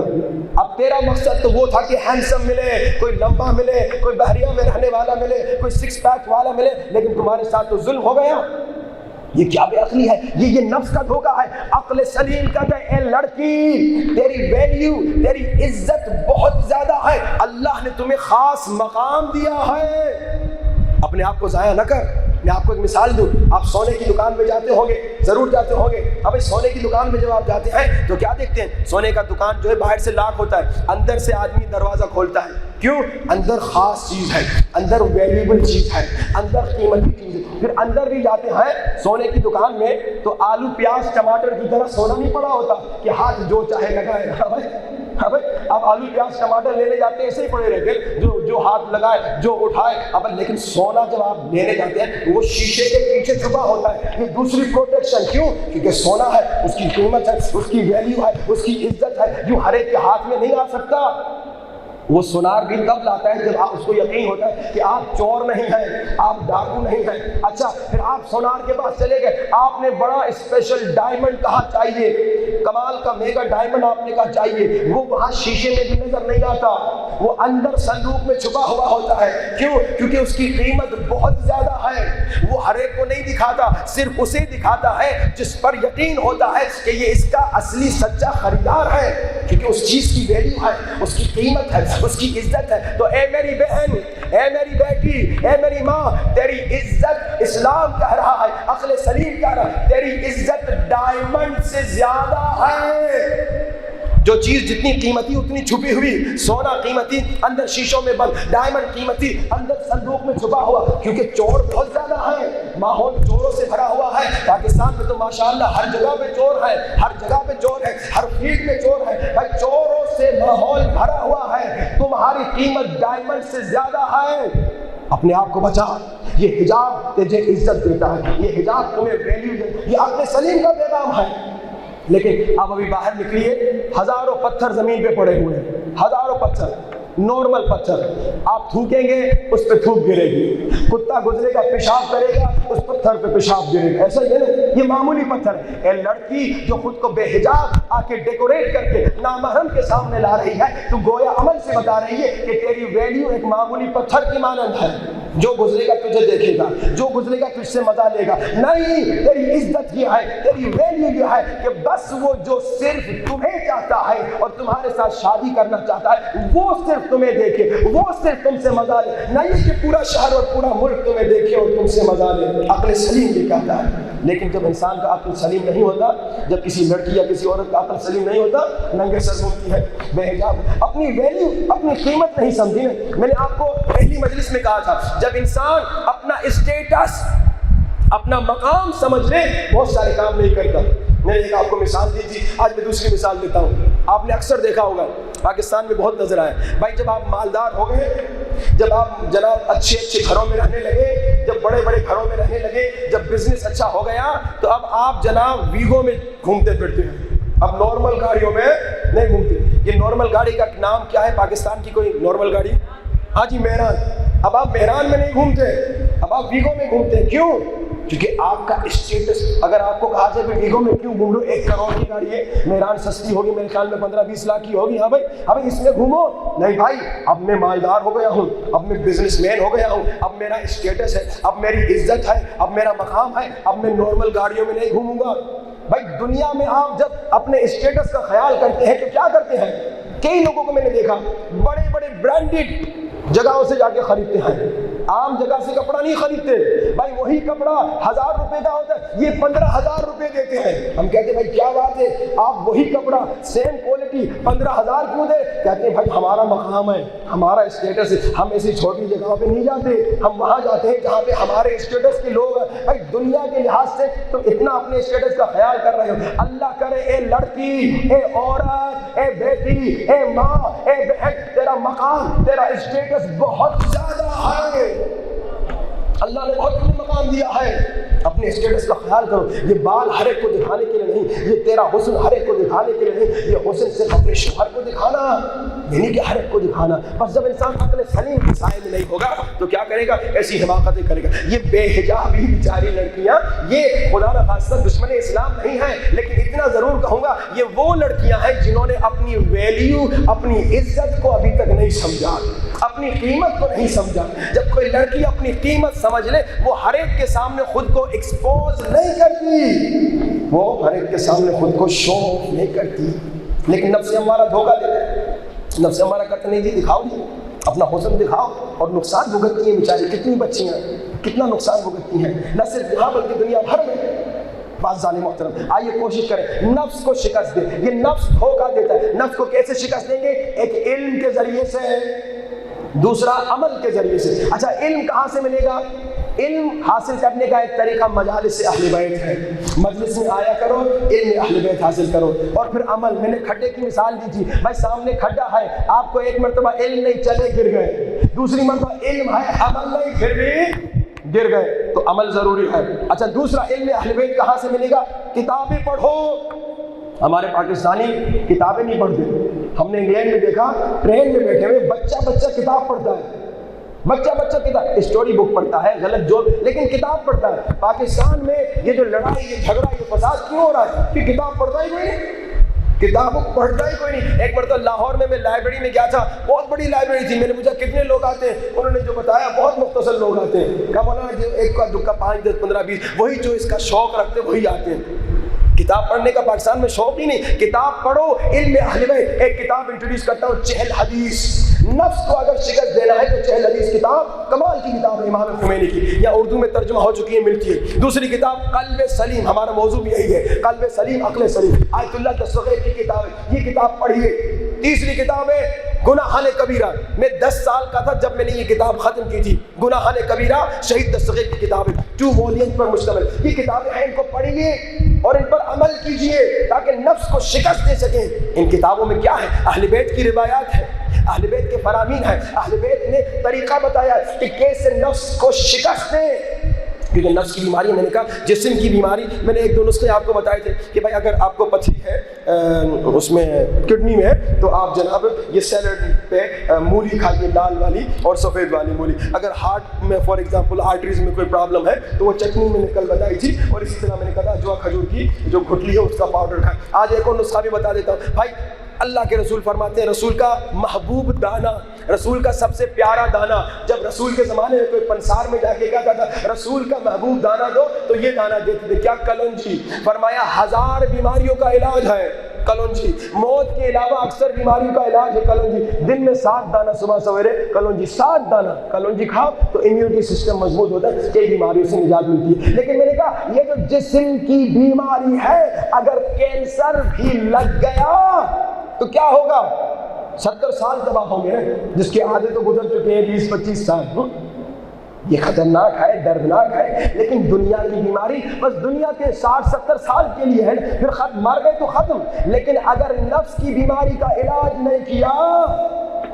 اب تیرا مقصد تو وہ تھا کہ ہینڈسم ملے، کوئی لمبا ملے، کوئی بحریہ میں رہنے والا ملے، کوئی سکس پیک والا ملے، لیکن تمہارے ساتھ تو ظلم ہو گیا۔ یہ کیا بے عقلی ہے؟ یہ نفس کا دھوکہ ہے۔ عقل سلیم کا کہ اے لڑکی، تیری ویلیو، تیری عزت بہت زیادہ ہے، اللہ نے تمہیں خاص مقام دیا ہے، اپنے آپ کو ضائع نہ کر۔ میں آپ کو ایک مثال دوں، آپ سونے کی دکان میں جاتے ہوں گے، ضرور جاتے ہوں گے۔ اب سونے کی دکان میں جب آپ جاتے ہیں تو کیا دیکھتے ہیں؟ سونے کا دکان جو ہے باہر سے لاک ہوتا ہے، اندر سے آدمی دروازہ کھولتا ہے۔ کیوں؟ اندر خاص چیز ہے، اندر ویلیبل چیز ہے، اندر قیمتی چیز ہے۔ پھر اندر بھی جاتے ہیں سونے کی دکان میں تو آلو پیاز ٹماٹر کی طرح سونا نہیں پڑا ہوتا کہ ہاتھ جو چاہے لگائے۔ اب آپ آلو پیاز ٹماٹر لینے جاتے ہیں ایسے ہی پڑے رہتے، جو ہاتھ لگائے، جو اٹھائے۔ اب لیکن سونا جب آپ لینے جاتے ہیں وہ شیشے کے پیچھے چھپا ہوتا ہے، یہ دوسری پروٹیکشن۔ کیوں؟ کیونکہ سونا ہے، اس کی قیمت ہے، اس کی ویلیو ہے، اس کی عزت ہے، جو ہر ایک کے ہاتھ میں نہیں آ سکتا۔ وہ سونار بھی تب لاتا ہے جب آپ اس کو یقین ہوتا ہے کہ آپ چور نہیں ہیں، آپ ڈاکو نہیں ہیں۔ اچھا، پھر آپ سونار کے پاس چلے گئے، آپ نے بڑا اسپیشل ڈائمنڈ کہا چاہیے، کمال کا میگا ڈائمنڈ آپ نے کہا چاہیے، وہ وہاں شیشے میں بھی نظر نہیں آتا، وہ اندر صندوق میں چھپا ہوا ہوتا ہے۔ کیوں؟ کیونکہ اس کی قیمت بہت زیادہ ہے، وہ ہر ایک کو نہیں دکھاتا، صرف اسے دکھاتا ہے جس پر یقین ہوتا ہے کہ یہ اس کا اصلی سچا خریدار ہے، کیونکہ اس چیز کی ویلیو ہے، اس کی قیمت ہے، اس کی عزت ہے۔ تو اے میری بہن، اے میری بیٹی، اے میری ماں، تیری عزت اسلام کہہ رہا ہے، عقل سلیم کہہ رہا ہے، تیری عزت ڈائمنڈ سے زیادہ ہے۔ جو چیز جتنی قیمتی اتنی چھپی ہوئی، سونا قیمتی اندر شیشوں میں بند، ڈائمنڈ قیمتی اندر صندوق میں چھپا ہوا، کیونکہ چور بہت زیادہ ہے، ماحول چوروں سے بھرا ہوا ہے۔ پاکستان میں تو ماشاءاللہ ہر جگہ پہ چور ہے، ہر جگہ پہ چور ہے، ہر فیلڈ میں چور ہے، بھائی چوروں سے ماحول بھرا ہوا ہے، تمہاری قیمت ڈائمنڈ سے زیادہ ہے۔ اپنے آپ کو بچا، یہ حجاب تجھے عزت دیتا ہے، یہ حجاب تمہیں ویلیو دیتا ہے، یہ عقل سلیم کا پیغام ہے۔ لیکن آپ ابھی باہر نکلیے، ہزاروں پتھر زمین پہ پڑے ہوئے ہیں، ہزاروں پتھر، نارمل پتھر، آپ تھوکیں گے اس پہ تھوک گرے گی، کتا گزرے گا پیشاب کرے گا اس پتھر پہ پیشاب گرے گا، ایسا ہی ہے نا، یہ معمولی پتھر ہے۔ اے لڑکی جو خود کو بے حجاب آ کے ڈیکوریٹ کر کے نامحرم کے سامنے لا رہی ہے، تو گویا عمل سے بتا رہی ہے کہ تیری ویلیو ایک معمولی پتھر کی مانند ہے، جو گزرے گا تجھے دیکھے گا، جو گزرے گا تجھ سے مزہ لے گا۔ نہیں، تیری عزت یہ ہے، تیری ویلیو یہ ہے کہ بس وہ جو صرف تمہیں چاہتا ہے اور تمہارے ساتھ شادی کرنا چاہتا ہے، وہ صرف تمہیں دیکھے، وہ صرف تم سے مزہ لے، نہیں کہ پورا شہر اور پورا ملک تمہیں دیکھے اور تم سے مزہ لے۔ عقل سلیم یہ کہتا ہے۔ لیکن جب انسان کا عقل سلیم نہیں ہوتا، جب کسی لڑکی یا کسی عورت کا عقل سلیم نہیں ہوتا، ننگے سر گھومتی ہے بے حجاب، اپنی ویلیو اپنی قیمت نہیں سمجھی. میں نے آپ کو پہلی مجلس میں کہا تھا، جب انسان اپنا اسٹیٹس اپنا مقام سمجھ لے بہت سارے کام نہیں کرتا. میں نے ایک آپ کو مثال دی تھی، آج میں دوسری مثال دیتا ہوں. آپ نے اکثر دیکھا ہوگا پاکستان میں بہت نظر آیا بھائی، جب آپ مالدار ہو گئے، جب آپ جناب اچھے اچھے گھروں میں رہنے لگے، جب بڑے بڑے گھروں میں رہنے لگے، جب بزنس اچھا ہو گیا، تو اب آپ جناب ویگو میں گھومتے پھرتے ہیں، اب نارمل گاڑیوں میں نہیں گھومتے. یہ نارمل گاڑی کا نام کیا ہے پاکستان کی؟ کوئی نارمل گاڑی؟ ہاں جی، مہران. اب آپ مہران میں نہیں گھومتے، اب آپ ویگو میں گھومتے ہیں. کیوں؟ کیونکہ آپ کا اسٹیٹس. اگر آپ کو کہا جائے کہ ویگو میں کیوں گھوم لو، 1 کروڑ کی گاڑی ہے، مہران سستی ہوگی، میرے خیال میں 15-20 لاکھ کی ہوگی. ہاں بھائی، اب اس میں گھومو. نہیں بھائی، اب میں مالدار ہو گیا ہوں، اب میں بزنس مین ہو گیا ہوں، اب میرا اسٹیٹس ہے، اب میری عزت ہے، اب میرا مقام ہے، اب میں نارمل گاڑیوں میں نہیں گھوموں گا. بھائی دنیا میں آپ جب اپنے اسٹیٹس کا خیال کرتے ہیں تو کیا کرتے ہیں؟ کئی لوگوں کو میں نے دیکھا بڑے بڑے برانڈڈ جگہوں سے جا کے خریدتے ہیں، عام جگہ سے کپڑا نہیں خریدتے. بھائی وہی کپڑا 1000 روپے کا ہوتا ہے، یہ 15,000 روپے دیتے ہیں. ہم کہتے ہیں بھائی کیا بات ہے، آپ وہی کپڑا سیم کوالٹی 15,000 کیوں دے؟ کہتے ہیں بھائی ہمارا مقام ہے، ہمارا اسٹیٹس ہے، ہم ایسی چھوٹی جگہوں پہ نہیں جاتے، ہم وہاں جاتے ہیں جہاں پہ ہمارے اسٹیٹس کے لوگ ہیں. بھائی دنیا کے لحاظ سے تو اتنا اپنے اسٹیٹس کا خیال کر رہے ہو. اللہ کرے اے لڑکی، اے عورت، اے بیٹی، اے ماں، اے بہن، تیرا مقام، تیرا اسٹیٹس بہت زیادہ ہے. اللہ نے بہت بڑا مقام دیا ہے. اپنے اسٹیٹس کا خیال کرو. یہ بال ہر ایک کو دکھانے کے لیے نہیں، یہ تیرا حسن ہر ایک کو دکھانے کے لیے نہیں، یہ حسن صرف اپنے شوہر کو دکھانا، یعنی کہ ہر ایک کو دکھانا. بس جب انسان عقل سلیم کے سائے میں نہیں ہوگا تو کیا کرے گا؟ ایسی حماقتیں کرے گا. یہ بے حجابی بیچاری لڑکیاں، یہ خدا نہ خواستہ دشمن اسلام نہیں ہیں، لیکن اتنا ضرور کہوں گا یہ وہ لڑکیاں ہیں جنہوں نے اپنی ویلیو، اپنی عزت کو ابھی تک نہیں سمجھا، اپنی قیمت کو نہیں سمجھا. جب کوئی لڑکی اپنی قیمت سمجھ لے، وہ ہر ایک کے سامنے خود کو ایکسپوز نہیں کرتی، وہ ہر ایک کے سامنے خود کو شو آف نہیں کرتی. لیکن نفس ہمارا دھوکہ دیتا ہے، نفس ہمارا کہتا نہیں جی دکھاؤ، جی اپنا حسن دکھاؤ. اور نقصان بھگتتی ہیں بیچاری کتنی بچیاں، کتنا نقصان بھگتتی ہیں، نہ صرف یہاں بلکہ دنیا بھر میں. بات ظالم محترم، آئیے کوشش کریں نفس کو شکست دیں. یہ نفس دھوکہ دیتا ہے. نفس کو کیسے شکست دیں گے؟ ایک علم کے ذریعے سے، دوسرا عمل کے ذریعے سے. اچھا علم کہاں سے ملے گا؟ علم حاصل کرنے کا ایک طریقہ مجالس اہل بیت ہے. مجلس میں آیا کرو، علم اہل بیت حاصل کرو. اور پھر عمل. میں نے کھڈے کی مثال دی تھی. بھائی سامنے کھڈا ہے، آپ کو ایک مرتبہ علم نہیں، چلے گر گئے، دوسری مرتبہ علم ہے، عمل نہیں، پھر بھی گر گئے، تو عمل ضروری ہے. اچھا دوسرا علم اہل بیت کہاں سے ملے گا؟ کتابیں پڑھو. ہمارے پاکستانی کتابیں نہیں پڑھتے. ہم نے انگلینڈ میں دیکھا، ٹرین میں بیٹھے ہوئے بچہ کتاب پڑھتا ہے، بچہ کتاب، اسٹوری بک پڑھتا ہے، غلط جو، لیکن کتاب پڑھتا ہے. پاکستان میں یہ جو لڑائی، یہ جھگڑا، یہ فساد کیوں ہو رہا ہے؟ کہ کتاب پڑھتا ہی کوئی نہیں، کتاب پڑھتا ہی کوئی نہیں. ایک مرتبہ لاہور میں لائبریری میں گیا تھا، بہت بڑی لائبریری تھی. میں نے پوچھا کتنے لوگ آتے ہیں؟ انہوں نے جو بتایا بہت مختصر لوگ آتے ہیں. کہا مولانا جو ایک کا دکا 5 10 15 20، وہی جو اس کا شوق رکھتے وہی آتے ہیں. کتاب پڑھنے کا پاکستان میں شوق ہی نہیں. کتاب پڑھو، علم اہل بیت. ایک کتاب انٹروڈیوس کرتا ہوں، چہل حدیث. نفس کو اگر شکست دینا ہے تو چہل حدیث کتاب کمال کی کتاب ہے، امام خمینی کی، یا اردو میں ترجمہ ہو چکی ہے، ملتی ہے. دوسری کتاب قلب سلیم، ہمارا موضوع بھی یہی ہے، قلب سلیم عقل سلیم، آیت اللہ دستغیر کی کتاب ہے، یہ کتاب پڑھیے. تیسری کتاب ہے گناہان کبیرہ. میں 10 سال کا تھا جب میں نے یہ کتاب ختم کی تھی. گناہان کبیرہ شہید دستغیر کی کتاب ہے، 2 والیوم پر مشتمل. یہ کتابیں ہیں، ان کو پڑھیے اور ان پر عمل کیجئے تاکہ نفس کو شکست دے سکیں. ان کتابوں میں کیا ہے؟ اہل بیت کی روایات ہے، اہل بیت کے فرامین ہیں. اہل بیت نے طریقہ بتایا کہ کیسے نفس کو شکست دیں. کیونکہ نفس کی بیماری، میں نے کہا جسم کی بیماری، میں نے 1 2 نسخے آپ کو بتائے تھے کہ بھائی اگر آپ کو پتھری ہے اس میں کڈنی میں، تو آپ جناب یہ سیلڈ پہ مولی کھائیے، لال والی اور سفید والی مولی. اگر ہارٹ میں فار ایگزامپل آرٹریز میں کوئی پرابلم ہے تو وہ چٹنی میں نے کل بتائی تھی. اور اسی طرح میں نے کہا جو کھجور کی جو گھٹلی ہے اس کا پاؤڈر کھائیں. آج ایک اور نسخہ بھی بتا دیتا ہوں. بھائی اللہ کے رسول فرماتے ہیں، رسول کا محبوب دانا، رسول کا سب سے پیارا دانا. جب رسول کے زمانے میں کوئی پنسار میں جا کے کہتا تھا رسول کا محبوب دانا دو، تو یہ دانا دیتے تھے. کیا؟ کلنجی. فرمایا 1000 بیماریوں کا علاج ہے. کلونجی. موت کے علاوہ اکثر بیماریوں کا علاج ہے کلونجی. دن میں 7 دانہ صبح سویرے کلونجی، 7 دانہ کلونجی کھاؤ تو امیونٹی سسٹم مضبوط ہوتا ہے، کئی بیماریوں سے نجات ملتی ہے. لیکن میں نے کہا یہ جو جسم کی بیماری ہے، اگر کینسر بھی لگ گیا تو کیا ہوگا؟ 70 سال تباہ ہوں گے، جس کے آدھے تو گزر چکے ہیں 20-25 سال. یہ خطرناک ہے، دردناک ہے. لیکن دنیا کی بیماری بس دنیا کے 60-70 سال کے لیے ہے، پھر مر گئے تو ختم. لیکن اگر نفس کی بیماری کا علاج نہیں کیا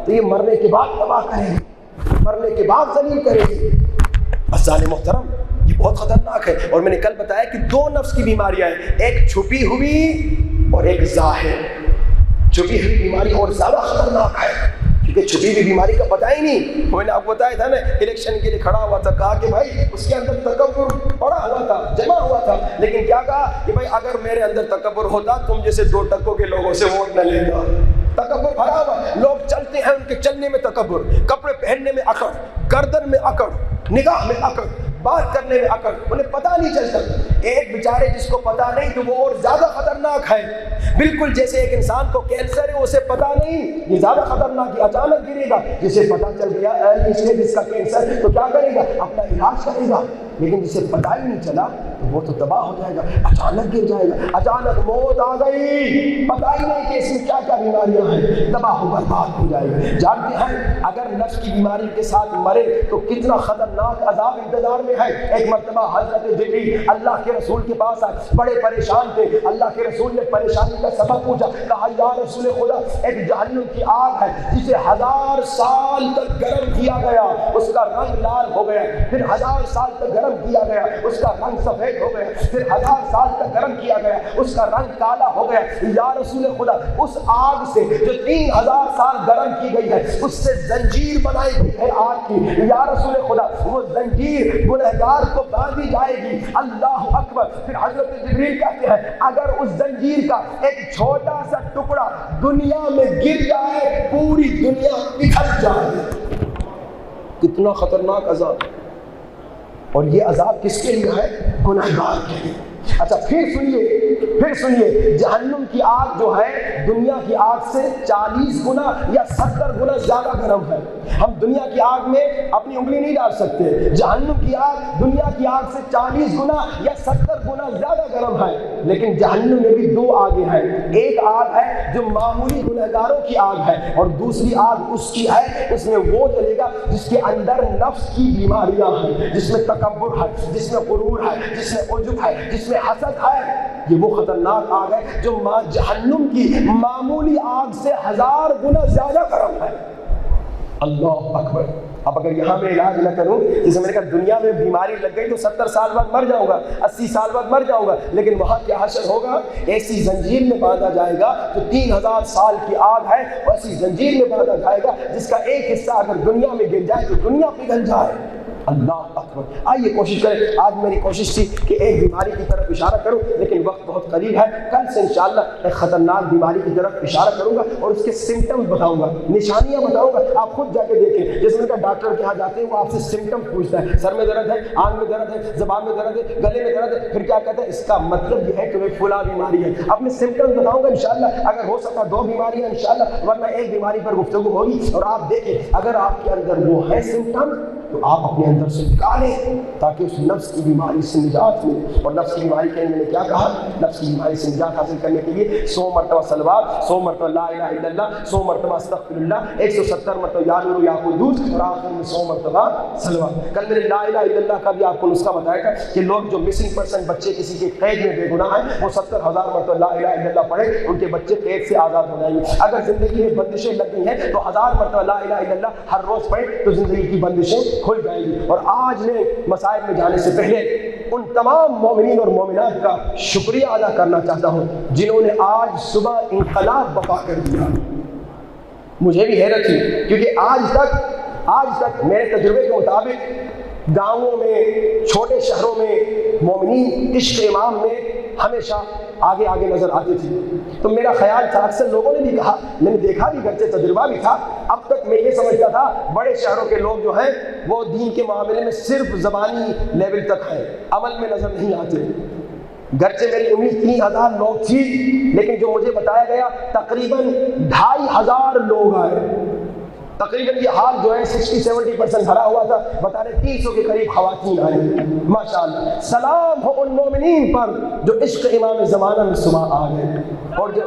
تو یہ مرنے کے بعد تباہ کرے گی، مرنے کے بعد ذلیل کرے گی. عزیزان محترم، یہ بہت خطرناک ہے. اور میں نے کل بتایا کہ 2 نفس کی بیماریاں ہیں، ایک چھپی ہوئی اور ایک ظاہر. چھپی ہوئی بیماری اور زیادہ خطرناک ہے، کیونکہ چھپی ہوئی بیماری کا پتہ ہی نہیں. میں نے آپ کو بتایا تھا نا، الیکشن کے لیے کھڑا ہوا تھا، کہا کہ بھائی اس کے اندر تکبر پڑا ہوا تھا، جمع ہوا تھا. لیکن کیا کہا کہ بھائی اگر میرے اندر تکبر ہوتا تم جیسے 2 ٹکوں کے لوگوں سے ووٹ نہ لیتا. تکبر بھرا ہوا، لوگ چلتے ہیں ان کے چلنے میں تکبر، کپڑے پہننے میں اکڑ، گردن میں اکڑ، نگاہ میں اکڑ، بات کرنے میں اکڑ، انہیں پتہ نہیں چلتا. ایک بیچارے جس کو پتہ نہیں تو وہ اور زیادہ خطرناک ہے. بالکل جیسے ایک انسان کو کینسر ہے اسے پتہ نہیں، یہ زیادہ خطرناک ہے. اچانک گرے گا، جسے پتہ چل گیا اس نے جس کا کینسر ہے تو کیا کرے گا؟ اپنا علاج کرے گا. لیکن جسے پتہ ہی نہیں چلا تو وہ تو تباہ ہو جائے گا، اچانک گر جائے گا، اچانک موت آ گئی، پتہ ہی نہیں کہ اس میں کیا کیا بیماریاں ہیں، تباہ و برباد ہو جائے گا. جانتے ہیں اگر نفس کی بیماری کے ساتھ مرے تو کتنا خطرناک عذاب انتظار میں ہے. ایک مرتبہ حضرت جبریل اللہ کے رسول کے پاس آئے، بڑے پریشان تھے. اللہ کے رسول نے پریشانی کا سبب پوچھا، کہا یا رسول خدا، ایک جہنم کی آگ ہے جسے 1000 سال تک گرم کیا گیا، اس کا رنگ لال ہو گیا، پھر 1000 سال تک گرم کیا گیا، اس کا رنگ سفید ہو گیا، پھر 1000 سال تک گرم کیا گیا، اس کا رنگ کالا ہو گیا. یا رسول خدا، اس آگ سے جو 3000 سال گرم کی گئی ہے اس سے زنجیر بنائی گئی ہے آگ کی. یا رسول خدا، وہ زنجیر گنہگار کو باندھی جائے گی. اللہ اکبر. پھر حضرت جبریل کہتے ہیں اگر اس زنجیر کا ایک چھوٹا سا ٹکڑا دنیا میں گر جائے پوری دنیا بکھر جائے. کتنا خطرناک عذاب. اور یہ عذاب کس کے لیے ہے؟ گنہگار کے لیے. اچھا پھر سنیے جہنم کی آگ جو ہے دنیا کی آگ سے 40 گنا یا 70 گنا زیادہ گرم ہے. ہم دنیا کی آگ میں اپنی انگلی نہیں ڈال سکتے. جہنم کی آگ دنیا کی آگ سے 40 گنا یا 70 گنا زیادہ گرم ہے. لیکن جہنم میں بھی 2 آگیں ہیں. ایک آگ ہے جو معمولی گنہگاروں کی آگ ہے، اور دوسری آگ اس کی ہے، اس میں وہ جلے گا جس کے اندر نفس کی بیماریاں ہیں، جس میں تکبر ہے، جس میں غرور ہے، جس میں عجب ہے، جس میں حسد ہے. یہ وہ خطرناک آگ ہے جو جہنم کی معمولی آگ سے 1000 گنا زیادہ گرم ہے. اللہ اکبر. اب اگر یہاں میں علاج نہ کروں، جیسے میں نے کہا دنیا میں بیماری لگ گئی تو 70 سال بعد مر جاؤں گا، 80 سال بعد مر جاؤں گا، لیکن وہاں کیا حشر ہوگا؟ ایسی زنجیر میں باندھا جائے گا جو 3000 سال کی آگ ہے، ایسی زنجیر میں باندھا جائے گا جس کا ایک حصہ اگر دنیا میں گر جائے تو دنیا پگھل جائے. اللہ اکبر. آئیے کوشش کریں. آج میری کوشش تھی کہ ایک بیماری کی طرف اشارہ کروں، لیکن وقت بہت قریب ہے. کل سے انشاءاللہ ایک خطرناک بیماری کی طرف اشارہ کروں گا اور اس کے سمٹمز بتاؤں گا، نشانیاں بتاؤں گا. آپ خود جا کے دیکھیں. جس میں ڈاکٹر کے یہاں جاتے ہیں وہ آپ سے سمٹم پوچھتا ہے، سر میں درد ہے، آنکھ میں درد ہے، زبان میں درد ہے، گلے میں درد ہے، پھر کیا کہتا ہے اس کا مطلب یہ ہے کہ تمہیں فلاں بیماری ہے. اب میں سمٹمز بتاؤں گا انشاءاللہ. اگر ہو سکتا 2 بیماریاں انشاءاللہ، ورنہ ایک بیماری پر گفتگو ہوگی. اور آپ دیکھیں اگر آپ کے اندر وہ ہے سمٹم تو آپ اپنے اندر سے نکالیں تاکہ اس نفس کی بیماری سے نجات ملے. اور نفس کی بیماری کے میں نے کیا کہا؟ نفس کی بیماری سے نجات حاصل کرنے کے لیے 100 مرتبہ صلوات، 100 مرتبہ لا الہ الا اللہ، 100 مرتبہ استغفر اللہ، 170 مرتبہ یا نور یا قدوس، اور آخر میں 100 مرتبہ صلوات. کل میں نے لا الہ الا اللہ کا بھی آپ کو نسخہ بتایا تھا کہ لوگ جو مسنگ پرسن بچے کسی کے قید میں بے گناہ ہیں وہ 70,000 مرتبہ لا الہ الا اللہ پڑھے، ان کے بچے قید سے آزاد ہو جائیں گے. اگر زندگی میں بندشیں لگ گئی ہیں تو 1000 مرتبہ لا الہ الا اللہ ہر روز پڑھے تو زندگی کی بندشیں کھل جائیں گی. اور آج میں مسائل میں جانے سے پہلے ان تمام مومنین اور مومنات کا شکریہ ادا کرنا چاہتا ہوں جنہوں نے آج صبح انقلاب برپا کر دیا. مجھے بھی حیرت تھی کیونکہ آج تک میرے تجربے کے مطابق گاؤں میں، چھوٹے شہروں میں مومنین عشق امام میں ہمیشہ آگے نظر آتے تھے. تو میرا خیال تھا، اکثر لوگوں نے بھی کہا، میں نے دیکھا بھی، گھر سے تجربہ بھی تھا، اب تک میں یہ سمجھتا تھا بڑے شہروں کے لوگ جو ہیں وہ دین کے معاملے میں صرف زبانی لیول تک ہیں، عمل میں نظر نہیں آتے. گرچہ میری امید 3000 لوگ تھی، لیکن جو مجھے بتایا گیا تقریباً 2500 لوگ آئے. تقریباً یہ ہال جو ہے 60-70% بھرا ہوا تھا. بتا رہے 300 کے قریب خواتین آئیں. ماشاءاللہ. سلام ہو ان مومنین پر جو عشق امام زمانہ میں صبح آ گئے. اور جو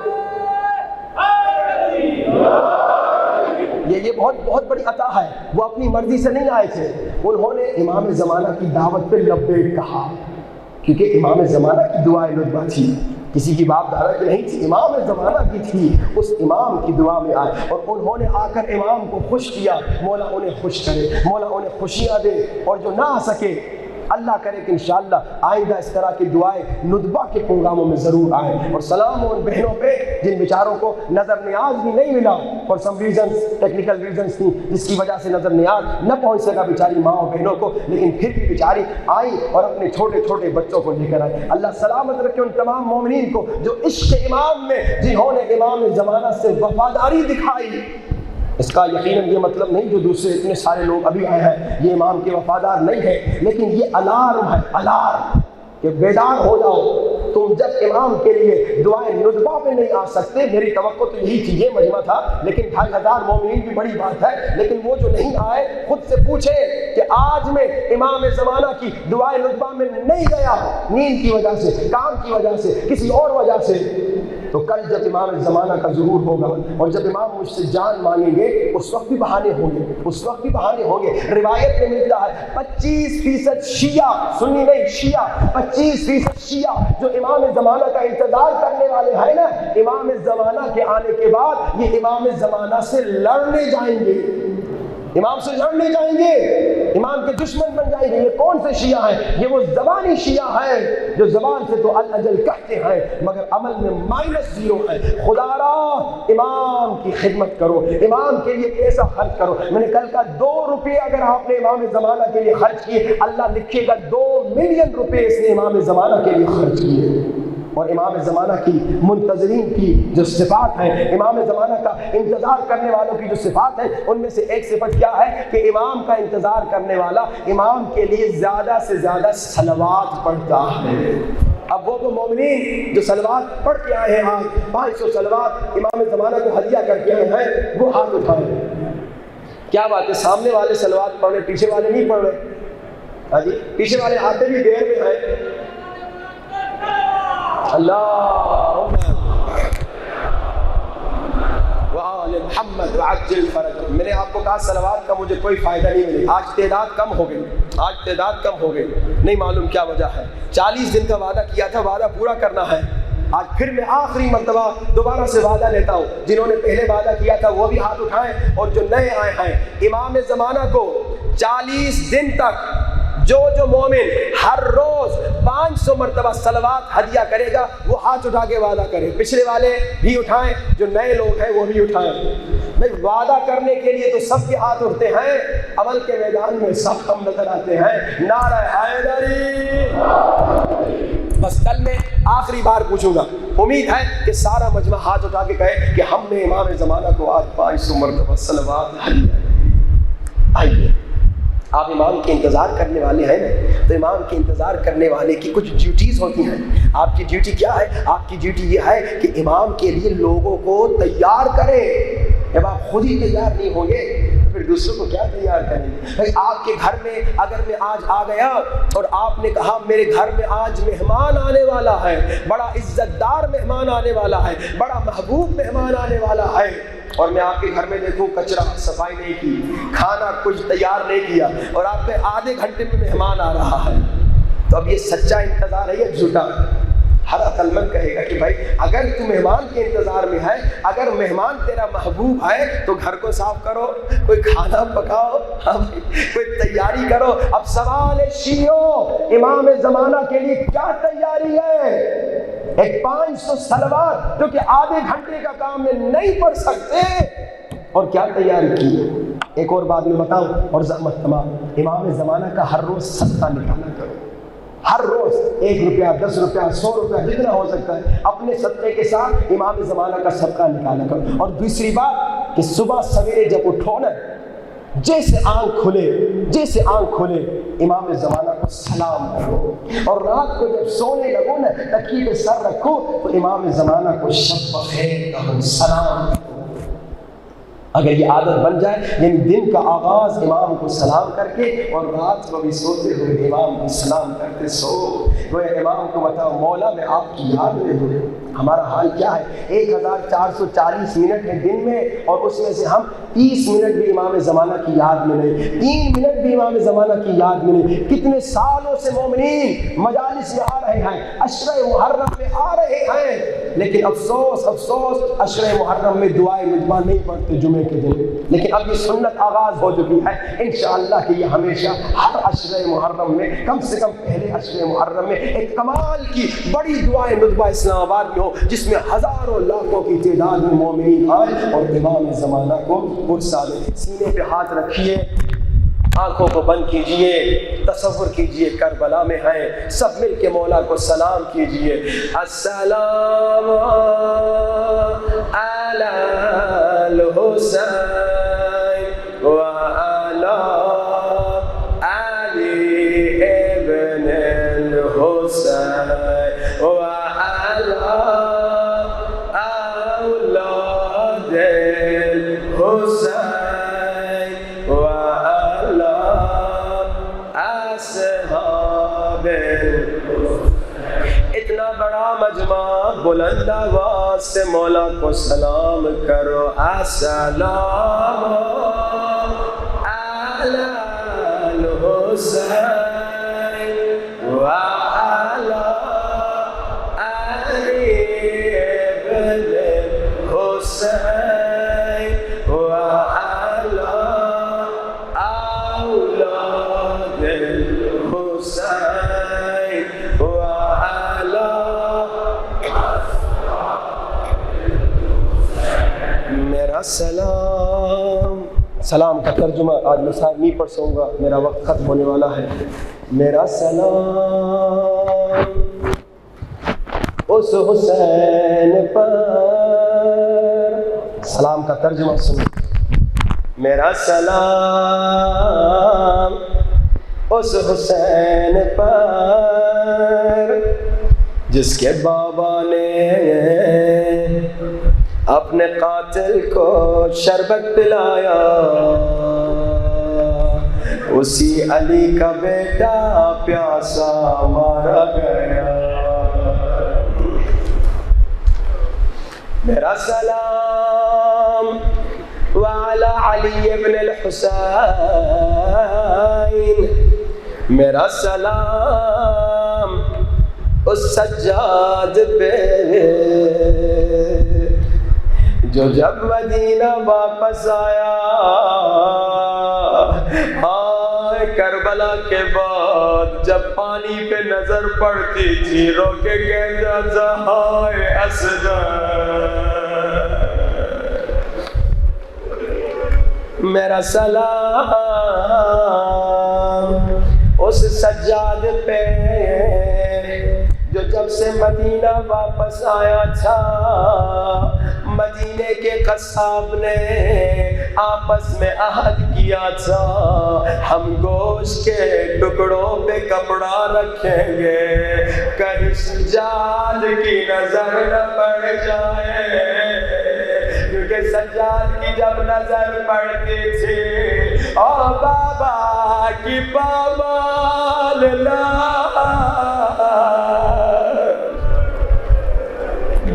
یہ بہت بڑی عطا ہے. وہ اپنی مرضی سے نہیں آئے تھے، انہوں نے امام زمانہ کی دعوت پہ لبیک کہا، کیونکہ امام زمانہ کی دعا ندبہ تھی، کسی کی باپ دادا کی نہیں تھی، امام زمانہ کی تھی. اس امام کی دعا میں آئے اور انہوں نے آ کر امام کو خوش کیا. مولا انہیں خوش کرے، مولا انہیں خوشیاں دے. اور جو نہ آ سکے اللہ کرے کہ انشاءاللہ آئندہ اس طرح کی دعائیں ندبہ کے پروگراموں میں ضرور آئیں. اور سلام ان بہنوں پہ جن بیچاروں کو نظر نیاز بھی نہیں ملا، اور سم ریزنز ٹیکنیکل ریزنز تھیں جس کی وجہ سے نظر نیاز نہ پہنچ سکا بیچاری ماں اور بہنوں کو، لیکن پھر بھی بیچاری آئی اور اپنے چھوٹے چھوٹے بچوں کو لے کر آئی. اللہ سلامت رکھے ان تمام مومنین کو جو عشق امام میں، جنہوں نے امام زمانہ سے وفاداری دکھائی. اس کا یقیناً یہ مطلب نہیں جو دوسرے اتنے سارے لوگ ابھی آئے ہیں یہ امام کے وفادار نہیں ہے، لیکن یہ الارم ہے، الارم کہ بیدار ہو جاؤ. تم جب امام کے لیے دعائیں ندبہ میں نہیں آ سکتے، میری توقع تو یہی تھی، یہ مجمع تھا، لیکن 2500 مومنین بھی بڑی بات ہے، لیکن وہ جو نہیں آئے خود سے پوچھے کہ آج میں امام زمانہ کی دعائیں ندبہ میں نہیں گیا، نیند کی وجہ سے، کام کی وجہ سے، کسی اور وجہ سے، تو کل جب امام زمانہ کا ظہور ہوگا اور جب امام مجھ سے جان مانگیں گے اس وقت بھی بہانے ہوں گے، اس وقت بھی بہانے ہوں گے. روایت میں ملتا ہے 25% شیعہ، سنی نہیں شیعہ، 25% شیعہ جو امام زمانہ کا انتظار کرنے والے ہیں نا، امام زمانہ کے آنے کے بعد یہ امام زمانہ سے لڑنے جائیں گے، امام سے لڑنے جائیں گے، امام کے دشمن بن جائیں گے. یہ کون سے شیعہ ہیں؟ یہ وہ زبانی شیعہ ہیں جو زبان سے تو الاجل کہتے ہیں مگر عمل میں -0 ہیں. خدا را امام کی خدمت کرو، امام کے لیے پیسہ خرچ کرو. میں نے کل کا 2 روپے اگر آپ نے امام زمانہ کے لیے خرچ کیے، اللہ لکھے گا 2 ملین روپے اس نے امام زمانہ کے لیے خرچ کیے. اور امام زمانہ کی منتظرین کی جو صفات ہیں، امام زمانہ کا انتظار کرنے والوں کی جو صفات ہیں، ان میں سے ایک صفت کیا ہے کہ امام کا انتظار کرنے والا امام کے لیے زیادہ سے زیادہ صلوات پڑھتا ہے. اب وہ مومنین جو صلوات پڑھ کے آئے ہیں، آج 500 صلوات امام زمانہ کو ہدیہ کر کے آئے ہیں، وہ ہاتھ اٹھائیں. کیا بات ہے، سامنے والے صلوات پڑھ رہے، پیچھے والے نہیں پڑھ رہے. ہاں جی، پیچھے والے آتے بھی دیر میں ہیں. اللہم وآل محمد وعجل فرج. میں نے آپ کو کہا صلوات کا مجھے کوئی فائدہ نہیں ملے. آج تعداد کم ہو گئی، آج تعداد کم ہو گئی، نہیں معلوم کیا وجہ ہے. 40 دن کا وعدہ کیا تھا، وعدہ پورا کرنا ہے. آج پھر میں آخری مرتبہ دوبارہ سے وعدہ لیتا ہوں، جنہوں نے پہلے وعدہ کیا تھا وہ بھی ہاتھ اٹھائیں، اور جو نئے آئے ہیں امام زمانہ کو 40 دن تک جو مومن ہر روز 500 مرتبہ صلوات ہدیہ کرے گا وہ ہاتھ اٹھا کے وعدہ کرے. پچھلے والے بھی اٹھائیں، جو نئے لوگ ہیں وہ بھی اٹھائیں. بھائی وعدہ کرنے کے لیے تو سب کے ہاتھ اٹھتے ہیں، عمل کے میدان میں سب کم نظر آتے ہیں. نعرہ حیدری. بس کل میں آخری بار پوچھوں گا، امید ہے کہ سارا مجمع ہاتھ اٹھا کے کہے کہ ہم نے امام زمانہ کو آج 500 مرتبہ صلوات ہدیہ. آئیے، آپ امام کے انتظار کرنے والے ہیں نا، تو امام کے انتظار کرنے والے کی کچھ ڈیوٹیز ہوتی ہیں. آپ کی ڈیوٹی کیا ہے؟ آپ کی ڈیوٹی یہ ہے کہ امام کے لیے لوگوں کو تیار کریں. جب آپ خود ہی تیار نہیں ہوں گے تو پھر دوسروں کو کیا تیار کریں گے؟ بھائی آپ کے گھر میں اگر میں آج آ گیا اور آپ نے کہا میرے گھر میں آج مہمان آنے والا ہے، بڑا عزت دار مہمان آنے والا ہے، بڑا محبوب مہمان آنے والا ہے، اور میں آپ کے گھر میں دیکھوں کچرا صفائی نہیں کی، کھانا کچھ تیار نہیں کیا، اور آپ کے آدھے گھنٹے میں مہمان آ رہا ہے، تو اب یہ سچا انتظار ہے یا جھوٹا؟ ہر عقل مند کہے گا کہ بھائی اگر تو مہمان کے انتظار میں ہے، اگر مہمان تیرا محبوب ہے تو گھر کو صاف کرو، کوئی کھانا پکاؤ، کوئی تیاری کرو. اب سوال ہے شیعوں، امام زمانہ کے لیے کیا تیاری ہے؟ ایک 500 صلوات جو کہ آدھے گھنٹے کا کام میں نہیں پڑھ سکتے، اور کیا تیاری کی ہے؟ ایک اور بات میں بتاؤں اور زحمت تمام، امام زمانہ کا ہر روز صدقہ نکالا کرو. ہر روز 1 روپیہ، 10 روپیہ، 100 روپیہ، جتنا ہو سکتا ہے اپنے صدقے کے ساتھ امام زمانہ کا صدقہ نکالا کرو. اور دوسری بات کہ صبح سویرے جب اٹھو نا جیسے آنکھ کھلے امام زمانہ کو سلام کرو، اور رات کو جب سونے لگو نا تکیے پہ سر رکھو تو امام زمانہ کو شب بخیر کہو، سلام کرو۔ اگر یہ عادت بن جائے، یعنی دن کا آغاز امام کو سلام کر کے اور رات کو بھی سوتے ہوئے امام کو سلام کرتے سو، گویا امام کو بتاؤ مولا میں آپ کی یاد میں ہوں۔ ہمارا حال کیا ہے؟ 1440 منٹ ہے دن میں، اور اس میں سے ہم 30 منٹ بھی امام زمانہ کی یاد میں نہیں، 3 منٹ بھی امام زمانہ کی یاد میں نہیں۔ کتنے سالوں سے مومنین مجالس میں آ رہے ہیں، عشرہ محرم میں آ رہے ہیں، لیکن افسوس عشرہ محرم میں دعائے نجوہ نہیں پڑھتے جمعے کے دن۔ لیکن اب یہ سنت آغاز ہو چکی ہے انشاءاللہ کہ یہ ہمیشہ ہر عشرہ محرم میں، کم سے کم پہلے عشرہ محرم میں ایک کمال کی بڑی دعائے نجوہ اسلام آباد میں ہو، جس میں ہزاروں لاکھوں کی تعداد میں مومنین آئے اور امام زمانہ کو غصہ دے۔ سینے پہ ہاتھ رکھیے، آنکھوں کو بند کیجئے، تصور کیجئے کربلا میں ہیں، سب مل کے مولا کو سلام کیجئے۔ السلام علی الحسین وعلی علی ابن الحسین وعلی اولاد الحسین اصحاب۔ اتنا بڑا مجمع بلند آواز سے مولا کو سلام کرو۔ السلام علی الحسین وعلی علی ابن الحسین وعلی اولاد الحسین وعلی۔ میرا سلام کا ترجمہ آج میں صاحب نہیں پڑھ سکوں گا، میرا وقت ختم ہونے والا ہے۔ میرا سلام اس حسین پر، سلام کا ترجمہ سنو۔ میرا سلام اس حسین پر جس کے بابا نے اپنے قاتل کو شربت پلایا، اسی علی کا بیٹا پیاسا مارا گیا۔ میرا سلام وعلی علی ابن الحسین، میرا سلام اس سجاد پہ جو جب مدینہ واپس آیا، کربلا کے بعد جب پانی پہ نظر پڑتی تھی رو کے کہتا تھا ہائے اسد۔ میرا سلام اس سجاد پہ جو جب سے مدینہ واپس آیا تھا، مدینے کے قصاب نے آپس میں عہد کیا تھا ہم گوشت کے ٹکڑوں پہ کپڑا رکھیں گے کہیں سجاد کی نظر نہ پڑ جائے، کیونکہ سجاد کی جب نظر پڑتی تھی او بابا کی پامال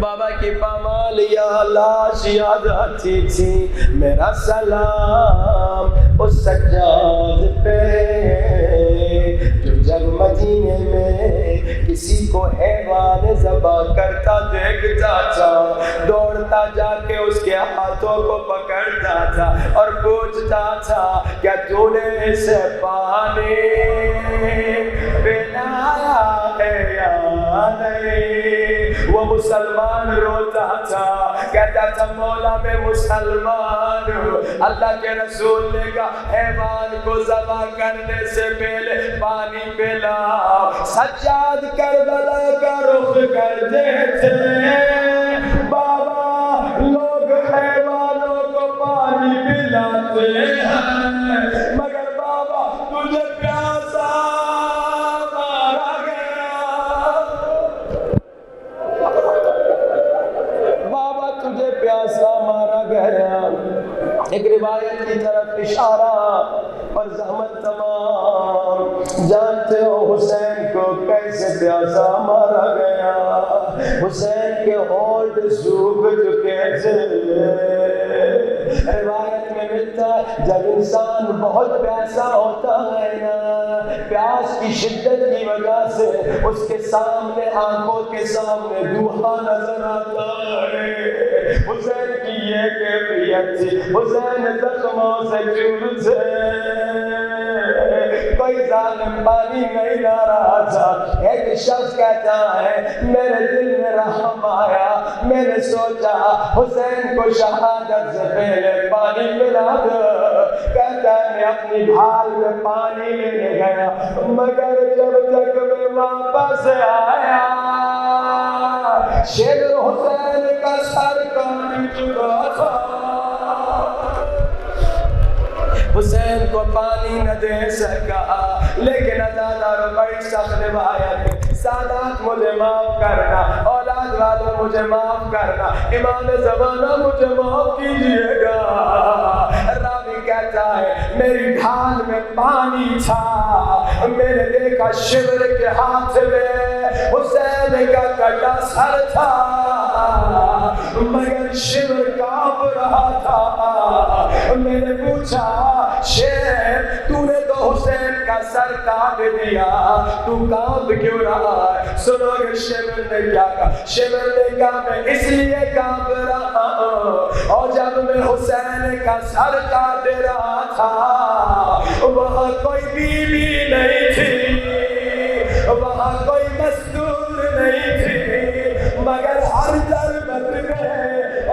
بابا کی پامال یا لاش یاد آتی تھی۔ میرا سلام اس سجاد پہ جو جب مدینے میں کسی کو حیوان ذبح کرتا دیکھتا تھا، دوڑتا جا کے اس کے ہاتھوں کو پکڑتا تھا اور پوچھتا تھا کیا تو نے اسے پانی پلایا ہے یا نہیں؟ وہ مسلمان روتا تھا، کہتا تھا مولا میں مسلمان ہوں۔ اللہ کے رسول نے کہا حیوان کو ذبح کرنے سے پہلے پانی پلاؤ۔ سجاد کربلا کا رخ کرتے تھے، بابا لوگ حیوانوں کو پانی پلاتے ہیں، پیاسا مارا گیا. ایک روایت کی طرف اشارہ اور زحمت تمام. جانتے ہو حسین کو کیسے پیاسا مارا گیا؟ حسین کے ہونٹ سوکھ چکے تھے. روایت میں ملتا ہے جب انسان بہت پیاسا ہوتا ہے نا، پیاس کی شدت کی وجہ سے اس کے سامنے، آنکھوں کے سامنے دھواں نظر آتا ہے. حسین کی یہ کیفیت تھی. حسین زخموں سے چور تھے. کوئی ظالم پانی نہیں لا رہا تھا. ایک شخص کہتا ہے میرے دل میں رحم آیا، میں نے سوچا حسین کو شہادت سے پہلے پانی پلا دو. کہتا ہے میں اپنی ڈھال میں پانی لینے گیا، مگر جب تک میں واپس آیا شیر حسین کا سر کاٹ چکا تھا. حسین کو پانی نہ دے سکا. لیکن ازادار بڑی سخت روایت. سادات مجھے معاف کرنا، اولاد والوں مجھے معاف کرنا، امام زمانہ مجھے معاف کیجیے گا. راوی کہتا ہے میری ڈھال میں پانی تھا، میں نے دیکھا شبر کے ہاتھ میں حسین کا کٹا سر تھا، مگر شبر کانپ رہا تھا. میں نے پوچھا شیر تو نے تو حسین کا سر کاٹ دیا، تو کانپ کیوں رہا ہے؟ سنو گے شبر نے کیا کہا؟ شبر نے کہا میں اس لیے کانپ رہا ہوں، اور جب میں حسین کا سر کاٹ رہا تھا وہاں کوئی بیوی نہیں تھی، وہاں کوئی مستور نہیں تھی، مگر ہر ضربت میں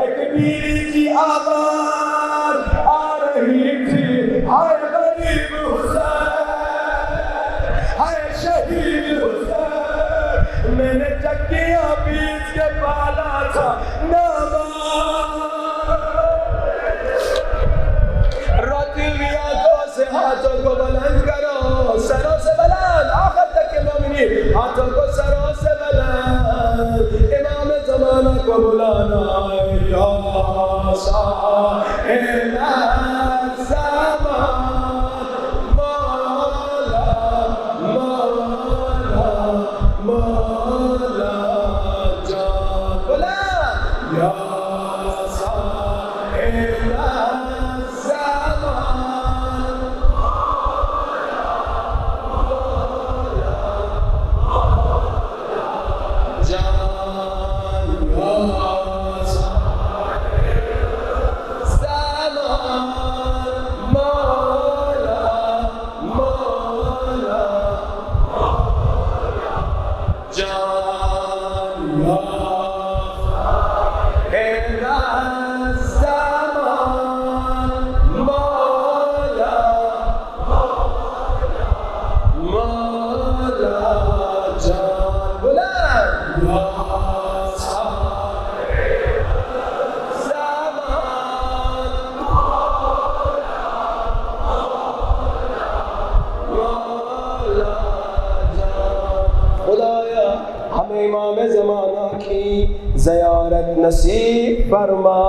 ایک بیوی کی آواز آ رہی تھی، ہائے غریب حسین، ہائے شہید حسین. میں نے چکیاں پیس کے پالا تھا روتی ہوئی آنکھوں سے ہاتھوں کو بلند کرو، سروں سے بلند، آخر تک کے مومنین ہاتھوں کو سروں سے بلند. امام زمانہ کو بلانا ہے یا صاحب الزمان، مولا مولا مولا جان. بلند یا صاحب امام زمانہ کی زیارت نصیب فرما،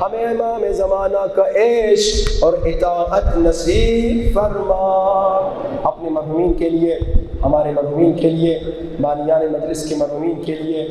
ہمیں امام زمانہ کا عشق اور اطاعت نصیب فرما. اپنے مرحومین کے لیے، ہمارے مرحومین کے لیے، بانیان مجلس کے مرحومین کے لیے